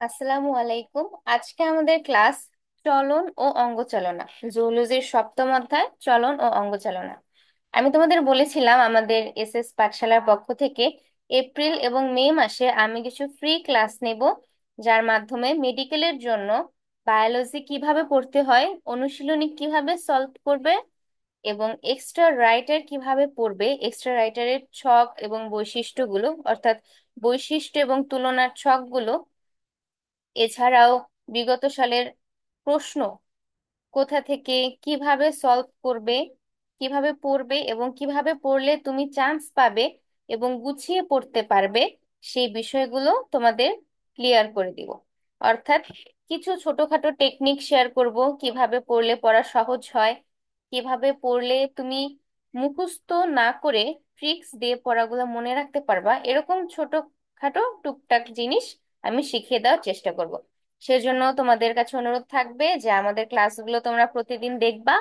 আসসালামু আলাইকুম। আজকে আমাদের ক্লাস চলন ও অঙ্গচালনা, জুলজির সপ্তম অধ্যায় চলন ও অঙ্গচালনা। আমি তোমাদের বলেছিলাম আমাদের এসএস পাঠশালার পক্ষ থেকে এপ্রিল এবং মে মাসে আমি কিছু ফ্রি ক্লাস নেব, যার মাধ্যমে মেডিকেলের জন্য বায়োলজি কিভাবে পড়তে হয়, অনুশীলনী কিভাবে সলভ করবে এবং এক্সট্রা রাইটার কিভাবে পড়বে, এক্সট্রা রাইটারের ছক এবং বৈশিষ্ট্যগুলো, অর্থাৎ বৈশিষ্ট্য এবং তুলনার ছকগুলো, এছাড়াও বিগত সালের প্রশ্ন কোথা থেকে কিভাবে সলভ করবে, কিভাবে পড়বে এবং কিভাবে পড়লে তুমি চান্স পাবে এবং গুছিয়ে পড়তে পারবে, সেই বিষয়গুলো তোমাদের ক্লিয়ার করে দিব। অর্থাৎ কিছু ছোটখাটো টেকনিক শেয়ার করব, কিভাবে পড়লে পড়া সহজ হয়, কিভাবে পড়লে তুমি মুখস্থ না করে ট্রিক্স দিয়ে পড়াগুলো মনে রাখতে পারবা, এরকম ছোটখাটো টুকটাক জিনিস আমি শিখিয়ে দেওয়ার চেষ্টা করব। সেজন্য তোমাদের কাছে অনুরোধ থাকবে যে আমাদের ক্লাসগুলো তোমরা প্রতিদিন দেখবা।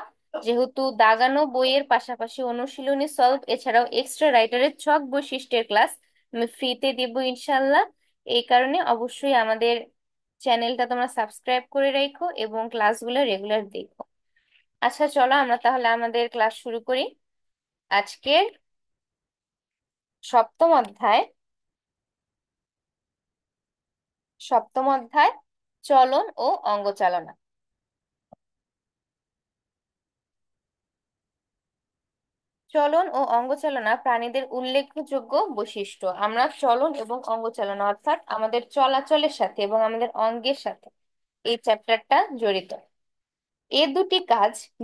যেহেতু দাগানো বইয়ের পাশাপাশি অনুশীলনী সলভ এছাড়াও এক্সট্রা রাইটারের ছক বৈশিষ্ট্যের ক্লাস আমি ফ্রিতে দিব ইনশাল্লাহ। এই কারণে অবশ্যই আমাদের চ্যানেলটা তোমরা সাবস্ক্রাইব করে রাখো এবং ক্লাসগুলো রেগুলার দেখো। আচ্ছা, চলো আমরা তাহলে আমাদের ক্লাস শুরু করি। আজকের সপ্তম অধ্যায়, সপ্তম অধ্যায় চলন ও অঙ্গচালনা। চলন ও অঙ্গচালনা প্রাণীদের উল্লেখযোগ্য বৈশিষ্ট্য। আমরা চলন এবং অঙ্গচালনা অর্থাৎ আমাদের চলাচলের সাথে এবং আমাদের অঙ্গের সাথে এই চ্যাপ্টারটা জড়িত।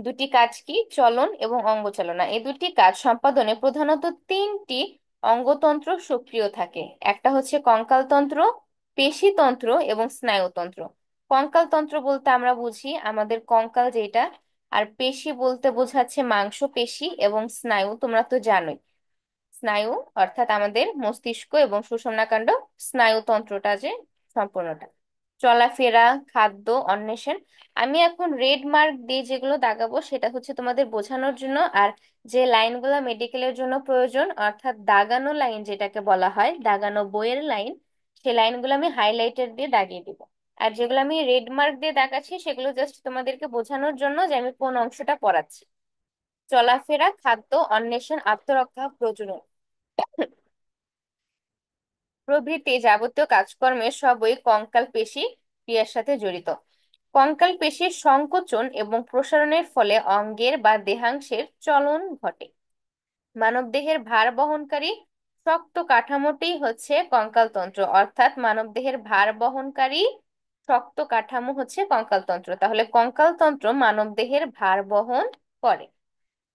দুটি কাজ কি, চলন এবং অঙ্গচালনা, এই দুটি কাজ সম্পাদনে প্রধানত তিনটি অঙ্গতন্ত্র সক্রিয় থাকে। একটা হচ্ছে কঙ্কালতন্ত্র, পেশিতন্ত্র এবং স্নায়ুতন্ত্র। কঙ্কালতন্ত্র বলতে আমরা বুঝি আমাদের কঙ্কাল যেটা, আর পেশি বলতে বোঝাচ্ছে মাংস পেশি, এবং স্নায়ু তোমরা তো জানোই। স্নায়ু অর্থাৎ আমাদের মস্তিষ্ক এবং সুষুম্নাকাণ্ড, স্নায়ুতন্ত্রটা যে সম্পূর্ণটা। চলাফেরা, খাদ্য অন্বেষণ, আমি এখন রেড মার্ক দিয়ে যেগুলো দাগাবো সেটা হচ্ছে তোমাদের বোঝানোর জন্য, আর যে লাইনগুলো মেডিকেলের জন্য প্রয়োজন অর্থাৎ দাগানো লাইন যেটাকে বলা হয়, দাগানো বইয়ের লাইন, সেই লাইনগুলো আমি হাইলাইটার দিয়ে দাগিয়ে দিব। আর যেগুলো আমি রেড মার্ক দিয়ে দাগাচ্ছি সেগুলো জাস্ট তোমাদেরকে বোঝানোর জন্য যে আমি কোন অংশটা পড়াচ্ছি। চলাফেরা, খাদ্য অন্বেষণ, আত্মরক্ষা, প্রজনন প্রভৃতি যাবতীয় কাজকর্মের সবই কঙ্কাল পেশী ক্রিয়ার সাথে জড়িত। কঙ্কাল পেশীর সংকোচন এবং প্রসারণের ফলে অঙ্গের বা দেহাংশের চলন ঘটে। মানবদেহের ভার বহনকারী শক্ত কাঠামোটি হচ্ছে কঙ্কালতন্ত্র, অর্থাৎ মানবদেহের ভার বহনকারী শক্ত কাঠামো হচ্ছে কঙ্কালতন্ত্র। তাহলে কঙ্কালতন্ত্র মানবদেহের ভার বহন করে।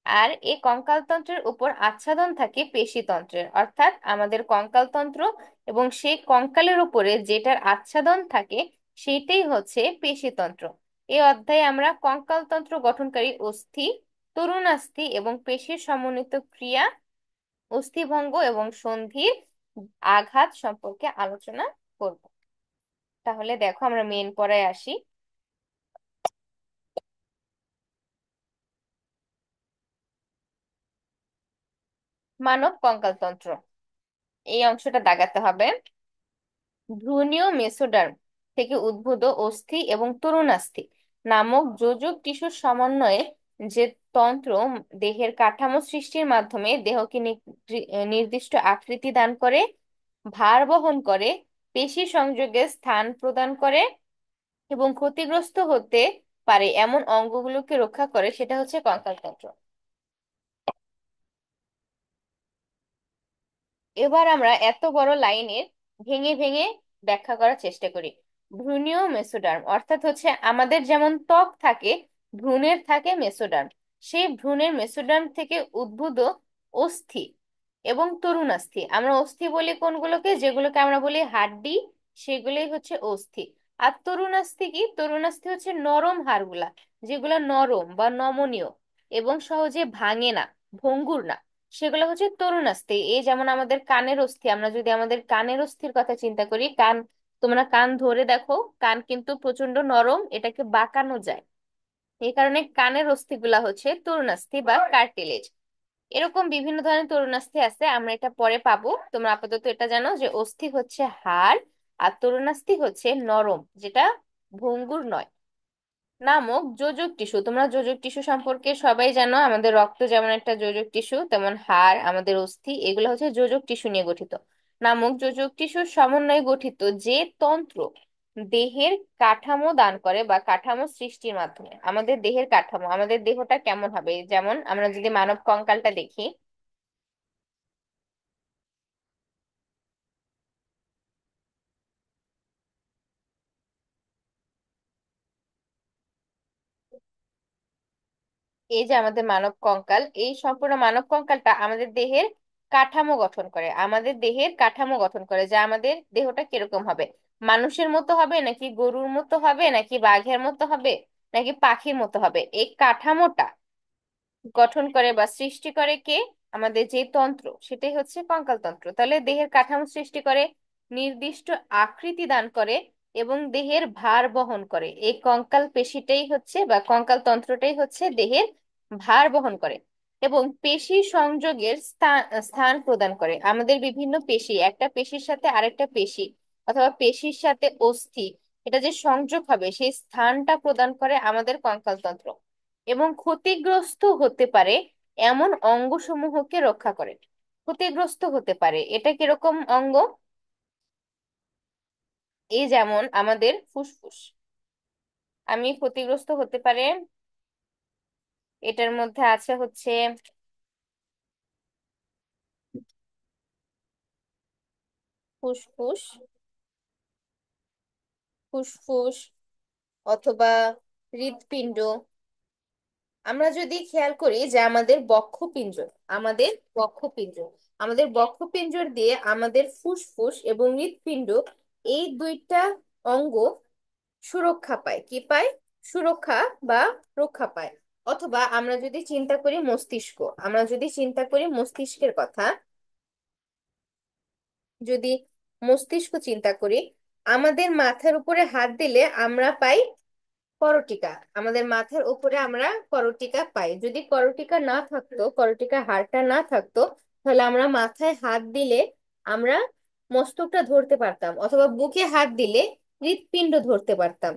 আর এই কঙ্কালতন্ত্রের উপর আচ্ছাদন থাকে পেশিতন্ত্রের, অর্থাৎ আমাদের কঙ্কালতন্ত্র এবং সেই কঙ্কালের উপরে যেটার আচ্ছাদন থাকে সেইটাই হচ্ছে পেশিতন্ত্র। এই অধ্যায়ে আমরা কঙ্কালতন্ত্র গঠনকারী অস্থি, তরুণাস্থি এবং পেশির সমন্বিত ক্রিয়া, অস্থিভঙ্গ এবং সন্ধির আঘাত সম্পর্কে আলোচনা করব। তাহলে দেখো আমরা মেন পড়ায় আসি। মানব কঙ্কালতন্ত্র, এই অংশটা দাগাতে হবে। ভ্রূণীয় মেসোডার্ম থেকে উদ্ভূত অস্থি এবং তরুণাস্থি নামক যোজক টিস্যুর সমন্বয়ে যে তন্ত্র দেহের কাঠামো সৃষ্টির মাধ্যমে দেহকে নির্দিষ্ট আকৃতি দান করে, ভার বহন করে, পেশি সংযোগে স্থান প্রদান করে এবং ক্ষতিগ্রস্ত হতে পারে এমন অঙ্গগুলোকে রক্ষা করে, সেটা হচ্ছে কঙ্কালতন্ত্র। এবার আমরা এত বড় লাইনের ভেঙে ভেঙে ব্যাখ্যা করার চেষ্টা করি। ভ্রূণীয় মেসোডার্ম অর্থাৎ হচ্ছে আমাদের যেমন ত্বক থাকে, ভ্রূণের থাকে মেসোডার্ম। সেই ভ্রূণের মেসোডার্ম থেকে উদ্ভূত অস্থি এবং তরুণাস্থি, আমরা অস্থি বলি কোনগুলোকে, যেগুলোকে আমরা বলি হাড্ডি, সেগুলোই হচ্ছে অস্থি। আর তরুণাস্থি কি, তরুণাস্থি হচ্ছে নরম হাড়গুলা, যেগুলো নরম বা নমনীয় এবং সহজে ভাঙে না, ভঙ্গুর না, সেগুলো হচ্ছে তরুণাস্থি। এই যেমন আমাদের কানের অস্থি, আমরা যদি আমাদের কানের অস্থির কথা চিন্তা করি, কান, তোমরা কান ধরে দেখো, কান কিন্তু প্রচন্ড নরম, এটাকে বাঁকানো যায়, এই কারণে কানের অস্থিগুলা হচ্ছে তরুণাস্থি বা কার্টিলেজ। এরকম বিভিন্ন ধরনের তরুণাস্থি আছে, আমরা এটা পরে পাবো। তোমরা আপাতত এটা জানো যে অস্থি হচ্ছে হাড় আর তরুণাস্থি হচ্ছে নরম, যেটা ভঙ্গুর নয়। নামক যোজক টিস্যু, তোমরা যোজক টিস্যু সম্পর্কে সবাই জানো, আমাদের রক্ত যেমন একটা যোজক টিস্যু, তেমন হাড়, আমাদের অস্থি, এগুলো হচ্ছে যোজক টিস্যু নিয়ে গঠিত। নামক যোজক টিস্যুর সমন্বয়ে গঠিত যে তন্ত্র দেহের কাঠামো দান করে বা কাঠামো সৃষ্টির মাধ্যমে, আমাদের দেহের কাঠামো, আমাদের দেহটা কেমন হবে, যেমন আমরা যদি মানব কঙ্কালটা দেখি, এই যে আমাদের মানব কঙ্কাল, এই সম্পূর্ণ মানব কঙ্কালটা আমাদের দেহের কাঠামো গঠন করে, আমাদের দেহের কাঠামো গঠন করে, যা আমাদের দেহটা কিরকম হবে, মানুষের মতো হবে নাকি গরুর মতো হবে নাকি বাঘের মতো হবে নাকি পাখির মতো হবে, এই কাঠামোটা গঠন করে বা সৃষ্টি করে কে? আমাদের যে তন্ত্র, সেটাই হচ্ছে কঙ্কাল তন্ত্র। তাহলে দেহের কাঠামো সৃষ্টি করে, নির্দিষ্ট আকৃতি দান করে এবং দেহের ভার বহন করে। এই কঙ্কাল পেশিটাই হচ্ছে বা কঙ্কাল তন্ত্রটাই হচ্ছে দেহের ভার বহন করে এবং পেশি সংযোগের স্থান স্থান প্রদান করে। আমাদের বিভিন্ন পেশি, একটা পেশির সাথে আরেকটা পেশি অথবা পেশির সাথে অস্থি, এটা যে সংযোগ হবে সেই স্থানটা প্রদান করে আমাদের কঙ্কাল তন্ত্র। এবং ক্ষতিগ্রস্ত হতে পারে এমন অঙ্গসমূহকে রক্ষা করে। ক্ষতিগ্রস্ত হতে পারে, এটা কিরকম অঙ্গ? এই যেমন আমাদের ফুসফুস, আমি ক্ষতিগ্রস্ত হতে পারে, এটার মধ্যে আছে হচ্ছে ফুসফুস, ফুসফুস অথবা হৃৎপিণ্ড। আমরা যদি খেয়াল করি যে আমাদের বক্ষপিঞ্জর, আমাদের বক্ষপিঞ্জর আমাদের বক্ষপিঞ্জর দিয়ে আমাদের ফুসফুস এবং হৃৎপিণ্ড, এই দুইটা অঙ্গ সুরক্ষা পায়। কি পায়? সুরক্ষা বা রক্ষা পায়। অথবা আমরা যদি চিন্তা করি মস্তিষ্ক, আমরা যদি চিন্তা করি মস্তিষ্কের কথা, যদি মস্তিষ্ক চিন্তা করি, আমাদের মাথার উপরে হাত দিলে আমরা পাই করটিকা। আমাদের মাথার উপরে আমরা করটিকা পাই। যদি করটিকা না থাকতো, করটিকা হাড়টা না থাকতো, তাহলে আমরা মাথায় হাত দিলে আমরা মস্তকটা ধরতে পারতাম, অথবা বুকে হাত দিলে হৃৎপিণ্ড ধরতে পারতাম।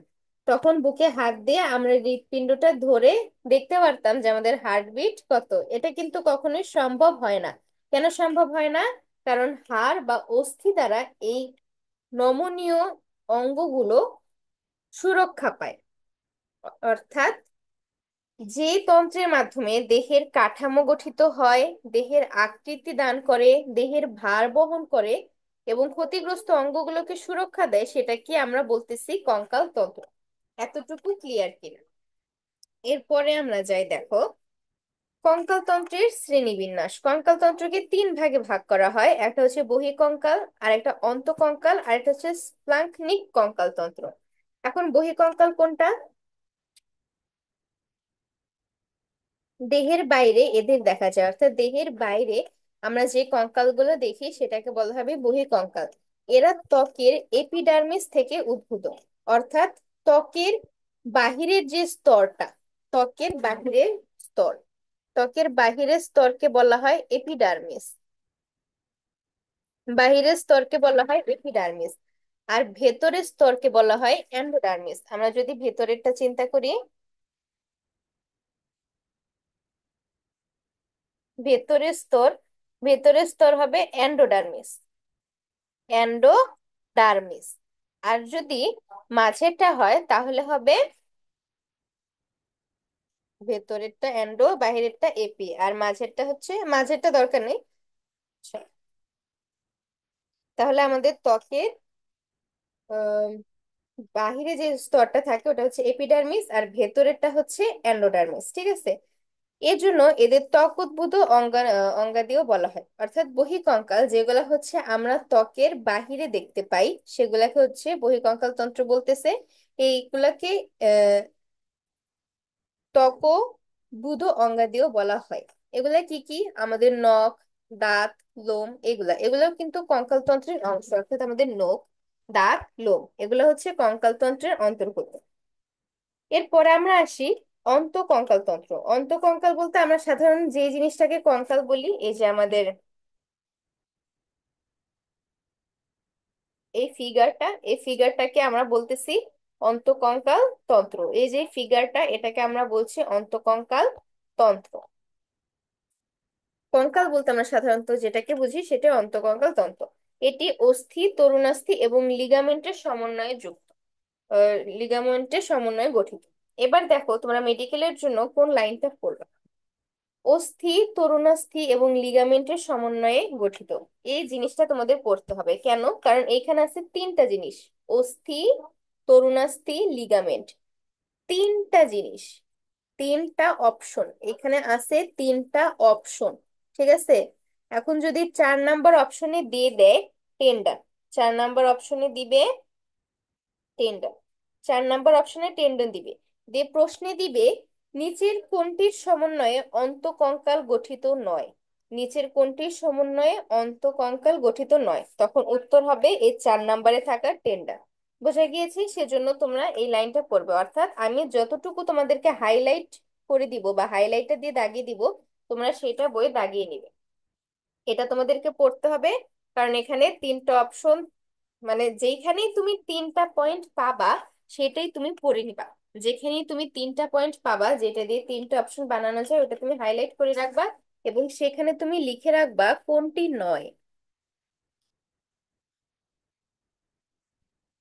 তখন বুকে হাত দিয়ে আমরা হৃৎপিণ্ডটা ধরে দেখতে পারতাম যে আমাদের হার্টবিট কত। এটা কিন্তু কখনোই সম্ভব হয় না। কেন সম্ভব হয় না? কারণ হাড় বা অস্থি দ্বারা এই নমনীয় অঙ্গগুলো সুরক্ষা পায়। অর্থাৎ যে তন্ত্রের মাধ্যমে দেহের কাঠামো গঠিত হয়, দেহের আকৃতি দান করে, দেহের ভার বহন করে এবং ক্ষতিগ্রস্ত অঙ্গগুলোকে সুরক্ষা দেয়, সেটা কি আমরা বলতেছি কঙ্কাল তন্ত্র। এতটুকু ক্লিয়ার কিনা? এরপরে আমরা যাই, দেখো কঙ্কাল তন্ত্রের শ্রেণীবিন্যাস। কঙ্কাল তন্ত্রকে তিন ভাগে ভাগ করা হয়, একটা হচ্ছে বহিঃকঙ্কাল, আর একটা অন্তঃকঙ্কাল, আর একটা হচ্ছে স্প্লাঙ্কনিক কঙ্কাল তন্ত্র। এখন বহিঃকঙ্কাল কোনটা? দেহের বাইরে এদের দেখা যায়, অর্থাৎ দেহের বাইরে আমরা যে কঙ্কালগুলো দেখি সেটাকে বলা হবে বহিঃকঙ্কাল। এরা ত্বকের এপিডার্মিস থেকে উদ্ভূত, অর্থাৎ ত্বকের বাহিরের যে স্তরটা, ত্বকের বাহিরের স্তর, ত্বকের বাহিরের স্তরকে বলা হয় এপিডার্মিস। বাহিরের স্তরকে বলা হয় এপিডার্মিস, আর ভেতরের স্তরকে বলা হয় এন্ডোডার্মিস। আমরা যদি ভেতরেরটা চিন্তা করি, ভেতরের স্তর, ভেতরের স্তর হবে এন্ডোডার্মিস, এন্ডোডার্মিস। আর যদি মাঝেরটা হয় তাহলে হবে ভেতরেরটা এন্ডো, বাহিরেরটা এপি, আর মাঝেরটা হচ্ছে, মাঝেরটা দরকার নেই। আচ্ছা, তাহলে আমাদের ত্বকের আহ, বাহিরে যে স্তরটা থাকে ওটা হচ্ছে এপিডার্মিস, আর ভেতরেরটা হচ্ছে এন্ডোডার্মিস। ঠিক আছে? এর জন্য এদের ত্বক উদ্ভূত অঙ্গাদিও বলা হয়। অর্থাৎ বহিঃকঙ্কাল যেগুলা হচ্ছে আমরা ত্বকের বাহিরে দেখতে পাই, সেগুলাকে হচ্ছে বহিঃকঙ্কাল তন্ত্র বলতেছে। এইগুলাকে আহ ত্বকোদ্ভূত অঙ্গাদিও বলা হয়। এগুলা কি কি? আমাদের নখ, দাঁত, লোম, এগুলা এগুলাও কিন্তু কঙ্কাল তন্ত্রের অংশ। অর্থাৎ আমাদের নখ, দাঁত, লোম এগুলো হচ্ছে কঙ্কাল তন্ত্রের অন্তর্গত। এরপরে আমরা আসি অন্তঃকঙ্কাল তন্ত্র। অন্তঃকঙ্কাল বলতে আমরা সাধারণ যে জিনিসটাকে কঙ্কাল বলি, এই যে আমাদের এই ফিগারটাকে আমরা বলতেছি অন্তকঙ্কাল তন্ত্র। এই যে ফিগারটা, এটাকে আমরা বলছি অন্তকঙ্কাল তন্ত্র। কঙ্কাল বলতে আমরা সাধারণত যেটাকে বুঝি সেটা অন্তকঙ্কাল তন্ত্র। এটি অস্থি, তরুণাস্থি এবং লিগামেন্টের সমন্বয়ে যুক্ত, লিগামেন্টের সমন্বয়ে গঠিত। এবার দেখো তোমরা মেডিকেলের জন্য কোন লাইনটা পড়বে। অস্থি, তরুণাস্থি এবং লিগামেন্টের সমন্বয়ে গঠিত, এই জিনিসটা তোমাদের পড়তে হবে। কেন? কারণ এইখানে আছে তিনটা জিনিস: অস্থি, তরুণাস্থি, লিগামেন্ট। তিনটা জিনিস, তিনটা অপশন এখানে আছে, তিনটা অপশন। ঠিক আছে? এখন যদি 4 নাম্বার অপশনে দিয়ে দেয় টেন্ডার, 4 নাম্বার অপশনে দিবে টেন্ডন, 4 নাম্বার অপশনে টেন্ডন দিবে, দিয়ে প্রশ্নে দিবে নিচের কোনটির সমন্বয়ে অন্তকঙ্কাল গঠিত নয়। নিচের কোনটির সমন্বয়ে অন্তকঙ্কাল গঠিত নয়, তখন উত্তর হবে এই 4 নাম্বারে থাকা টেন্ডার। বোঝা গিয়েছে? সেজন্য তোমরা এই লাইনটা পড়বে, অর্থাৎ আমি যতটুকু তোমাদেরকে হাইলাইট করে দিব বা হাইলাইটার দিয়ে দাগিয়ে দিব, তোমরা সেটা বই দাগিয়ে নিবে। এটা তোমাদেরকে পড়তে হবে, কারণ এখানে তিনটা অপশন, মানে যেইখানেই তুমি তিনটা পয়েন্ট পাবা সেটাই তুমি পড়ে নিবা। যেখানেই তুমি তিনটা পয়েন্ট পাবা, যেটা দিয়ে তিনটা অপশন বানানো যায়, ওটা তুমি হাইলাইট করে রাখবা এবং সেখানে তুমি লিখে রাখবা কোনটি নয়,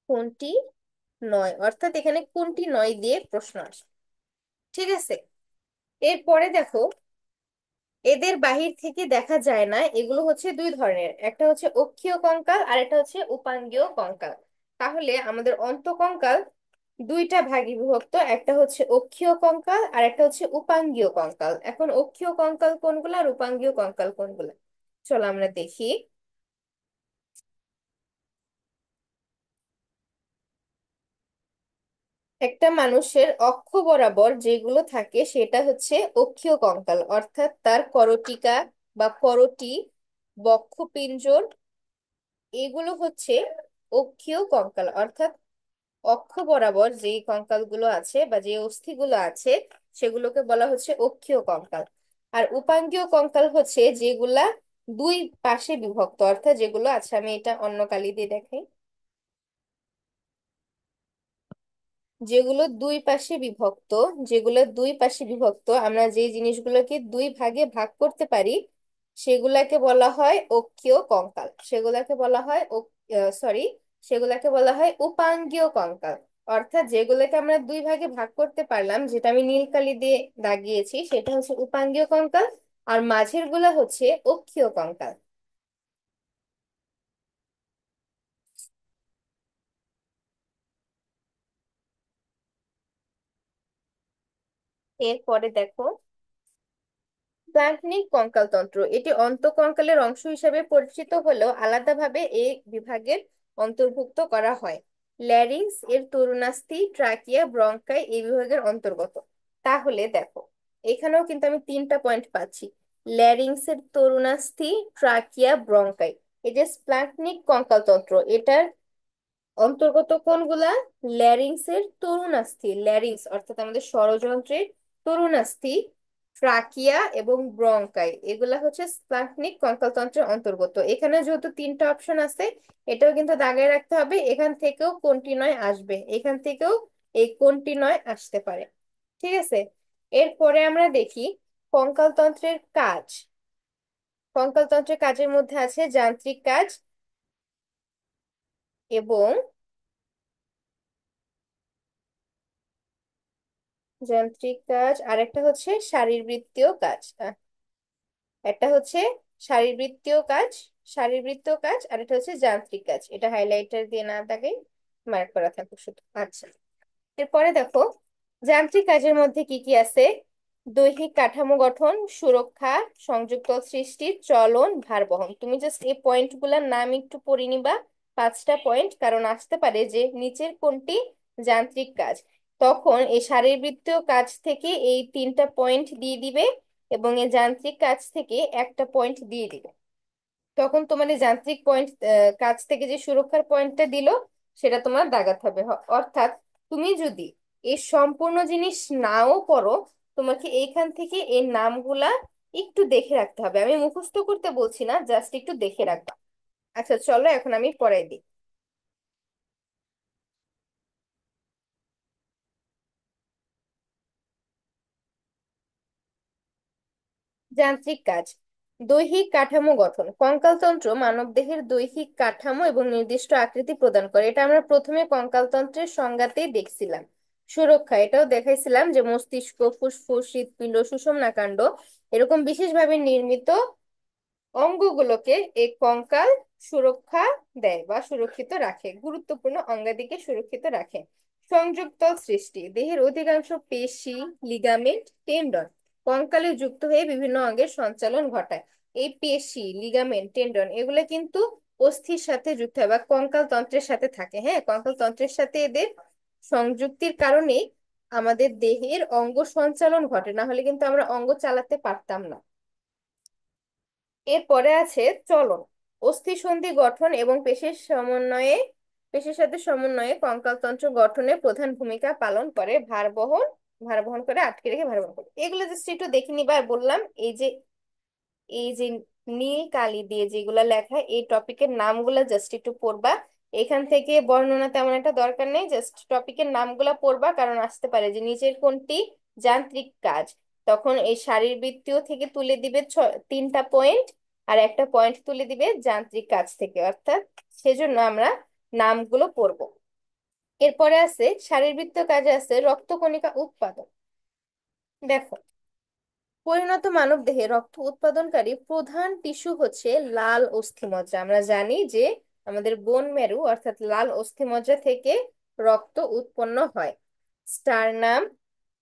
কোনটি নয়, অর্থাৎ এখানে কোনটি নয় দিয়ে প্রশ্ন আসবে। ঠিক আছে? এরপরে দেখো, এদের বাহির থেকে দেখা যায় না, এগুলো হচ্ছে দুই ধরনের, একটা হচ্ছে অক্ষীয় কঙ্কাল আর একটা হচ্ছে উপাঙ্গীয় কঙ্কাল। তাহলে আমাদের অন্তকঙ্কাল দুইটা ভাগে বিভক্ত, একটা হচ্ছে অক্ষীয় কঙ্কাল আর একটা হচ্ছে উপাঙ্গীয় কঙ্কাল। এখন অক্ষীয় কঙ্কাল কোনগুলো আর উপাঙ্গীয় কঙ্কাল কোনগুলো, চলো আমরা দেখি। একটা মানুষের অক্ষ বরাবর যেগুলো থাকে সেটা হচ্ছে অক্ষীয় কঙ্কাল, অর্থাৎ তার করটিকা বা করটি, বক্ষপিঞ্জর, এগুলো হচ্ছে অক্ষীয় কঙ্কাল। অর্থাৎ অক্ষ বরাবর যে কঙ্কালগুলো আছে বা যে অস্থিগুলো আছে সেগুলোকে বলা হচ্ছে অক্ষীয় কঙ্কাল। আর উপাঙ্গীয় কঙ্কাল হচ্ছে যেগুলা দুই পাশে বিভক্ত, অর্থাৎ যেগুলো, আচ্ছা আমি এটা অন্য কালি দিয়ে দেখাই, যেগুলো দুই পাশে বিভক্ত, যেগুলো দুই পাশে বিভক্ত, আমরা যে জিনিসগুলোকে দুই ভাগে ভাগ করতে পারি সেগুলাকে বলা হয় অক্ষীয় কঙ্কাল, সেগুলাকে বলা হয় সরি, সেগুলাকে বলা হয় উপাঙ্গীয় কঙ্কাল। অর্থাৎ যেগুলোকে আমরা দুই ভাগে ভাগ করতে পারলাম, যেটা আমি নীল কালি দিয়ে দাগিয়েছি, সেটা হচ্ছে উপাঙ্গীয় কঙ্কাল, আর মাঝের গুলা হচ্ছে অক্ষীয় কঙ্কাল। এরপরে দেখো প্লাঙ্কনিক কঙ্কালতন্ত্র, এটি অন্তঃকঙ্কালের অংশ হিসেবে পরিচিত হলেও আলাদাভাবে এই বিভাগের অন্তর্ভুক্ত করা হয়। ল্যারিংস এর তরুণাস্থি, ট্রাকিয়া, ব্রঙ্কাই এই বিভাগের অন্তর্গত। তাহলে দেখো, এখানেও কিন্তু আমি তিনটা পয়েন্ট পাচ্ছি: ল্যারিংস এর তরুণাস্থি, ট্রাকিয়া, ব্রঙ্কাই। এই যে স্প্ল্যাঙ্কনিক কঙ্কালতন্ত্র, এটার অন্তর্গত কোনগুলা? ল্যারিংস এর তরুণাস্থি, ল্যারিংস অর্থাৎ আমাদের স্বরযন্ত্রের তরুণাস্থি, ট্রাকিয়া এবং ব্রঙ্কাই, এগুলা হচ্ছে স্প্ল্যাঙ্কনিক কঙ্কালতন্ত্রের অন্তর্গত। এখানে যেহেতু তিনটা অপশন আছে, এটাও কিন্তু দাগায় রাখতে হবে, এখান থেকেও কোনটি নয় আসবে, এখান থেকেও এই কোনটি নয় আসতে পারে। ঠিক আছে? এরপরে আমরা দেখি কঙ্কালতন্ত্রের কাজ। কঙ্কালতন্ত্রের কাজের মধ্যে আছে যান্ত্রিক কাজ এবং যান্ত্রিক কাজ, আর একটা হচ্ছে শারীরবৃত্তীয় কাজ। একটা হচ্ছে শারীরবৃত্তীয় কাজ, শারীরবৃত্তীয় কাজ, আর একটা হচ্ছে যান্ত্রিক কাজ। এটা হাইলাইটার দিয়ে না থাকে, মার্ক করা থাকুক শুধু। আচ্ছা, এরপরে দেখো যান্ত্রিক কাজের মধ্যে কি কি আছে: দৈহিক কাঠামো গঠন, সুরক্ষা, সংযুক্ত সৃষ্টি, চলন, ভার বহন। তুমি জাস্ট এই পয়েন্ট গুলার নাম একটু পড়ে নিবা, 5টা পয়েন্ট, কারণ আসতে পারে যে নিচের কোনটি যান্ত্রিক কাজ, তখন এই শারীরবৃত্তীয় কাজ থেকে এই তিনটা পয়েন্ট দিয়ে দিবে এবং এই যান্ত্রিক কাজ থেকে একটা পয়েন্ট দিয়ে দিবে। তখন তোমার এই যান্ত্রিক পয়েন্ট কাজ থেকে যে সুরক্ষার পয়েন্টটা দিল সেটা তোমার দাগাতে হবে। অর্থাৎ তুমি যদি এই সম্পূর্ণ জিনিস নাও পড়ো, তোমাকে এইখান থেকে এই নামগুলা একটু দেখে রাখতে হবে। আমি মুখস্থ করতে বলছি না, জাস্ট একটু দেখে রাখবা। আচ্ছা চলো এখন আমি পড়াই দিই। যান্ত্রিক কাজ। দৈহিক কাঠামো গঠন। কঙ্কালতন্ত্র মানবদেহের দৈহিক কাঠামো এবং নির্দিষ্ট আকৃতি প্রদান করে, এটা আমরা প্রথমে কঙ্কালতন্ত্রের সংজ্ঞাতেই দেখছিলাম। সুরক্ষা, এটাও দেখাইছিলাম যে মস্তিষ্ক, ফুসফুস, হৃৎপিণ্ড, সুষুম্নাকাণ্ড এরকম বিশেষভাবে নির্মিত অঙ্গগুলোকে এই কঙ্কাল সুরক্ষা দেয় বা সুরক্ষিত রাখে, গুরুত্বপূর্ণ অঙ্গাদিকে সুরক্ষিত রাখে। সংযোগতল সৃষ্টি। দেহের অধিকাংশ পেশি, লিগামেন্ট, টেন্ডন কঙ্কালে যুক্ত হয়ে বিভিন্ন অঙ্গের সঞ্চালন ঘটায়। এই পেশি, লিগামেন্ট, টেন্ডন এগুলো কিন্তু অস্থির সাথে যুক্ত হয় বা কঙ্কাল তন্ত্রের সাথে থাকে। হ্যাঁ, কঙ্কাল তন্ত্রের সাথে এদের সংযুক্তির কারণে আমাদের দেহের অঙ্গ সঞ্চালন ঘটে, না হলে কিন্তু আমরা অঙ্গ চালাতে পারতাম না। এরপরে আছে চলন। অস্থিসন্ধি গঠন এবং পেশির সাথে সমন্বয়ে কঙ্কালতন্ত্র গঠনে প্রধান ভূমিকা পালন করে। ভার বহন করে, আটকে রেখে ভার বহন করে। এগুলো জাস্ট একটু দেখে নিবা। আর বললাম এই যে নীল কালি দিয়ে যেগুলা লেখা, এই টপিকের নামগুলা জাস্ট একটু পড়বা। এখান থেকে বর্ণনা তেমন একটা দরকার নেই, জাস্ট টপিকের নামগুলা পড়বা, কারণ আসতে পারে যে নিচের কোনটি যান্ত্রিক কাজ, তখন এই শারীরবৃত্তীয় থেকে তুলে দিবে 3টা পয়েন্ট, আর একটা পয়েন্ট তুলে দিবে যান্ত্রিক কাজ থেকে, অর্থাৎ সেজন্য আমরা নামগুলো পড়বো। এরপরে আছে শারীরবৃত্তীয় কাজে আছে রক্তকণিকা উৎপাদন। দেখো, পরিণত মানব দেহে রক্ত উৎপাদনকারী প্রধান টিস্যু হচ্ছে লাল অস্থিমজ্জা। আমরা জানি যে আমাদের বোন মেরু অর্থাৎ লাল অস্থিমজ্জা থেকে রক্ত উৎপন্ন হয়। স্টারনাম,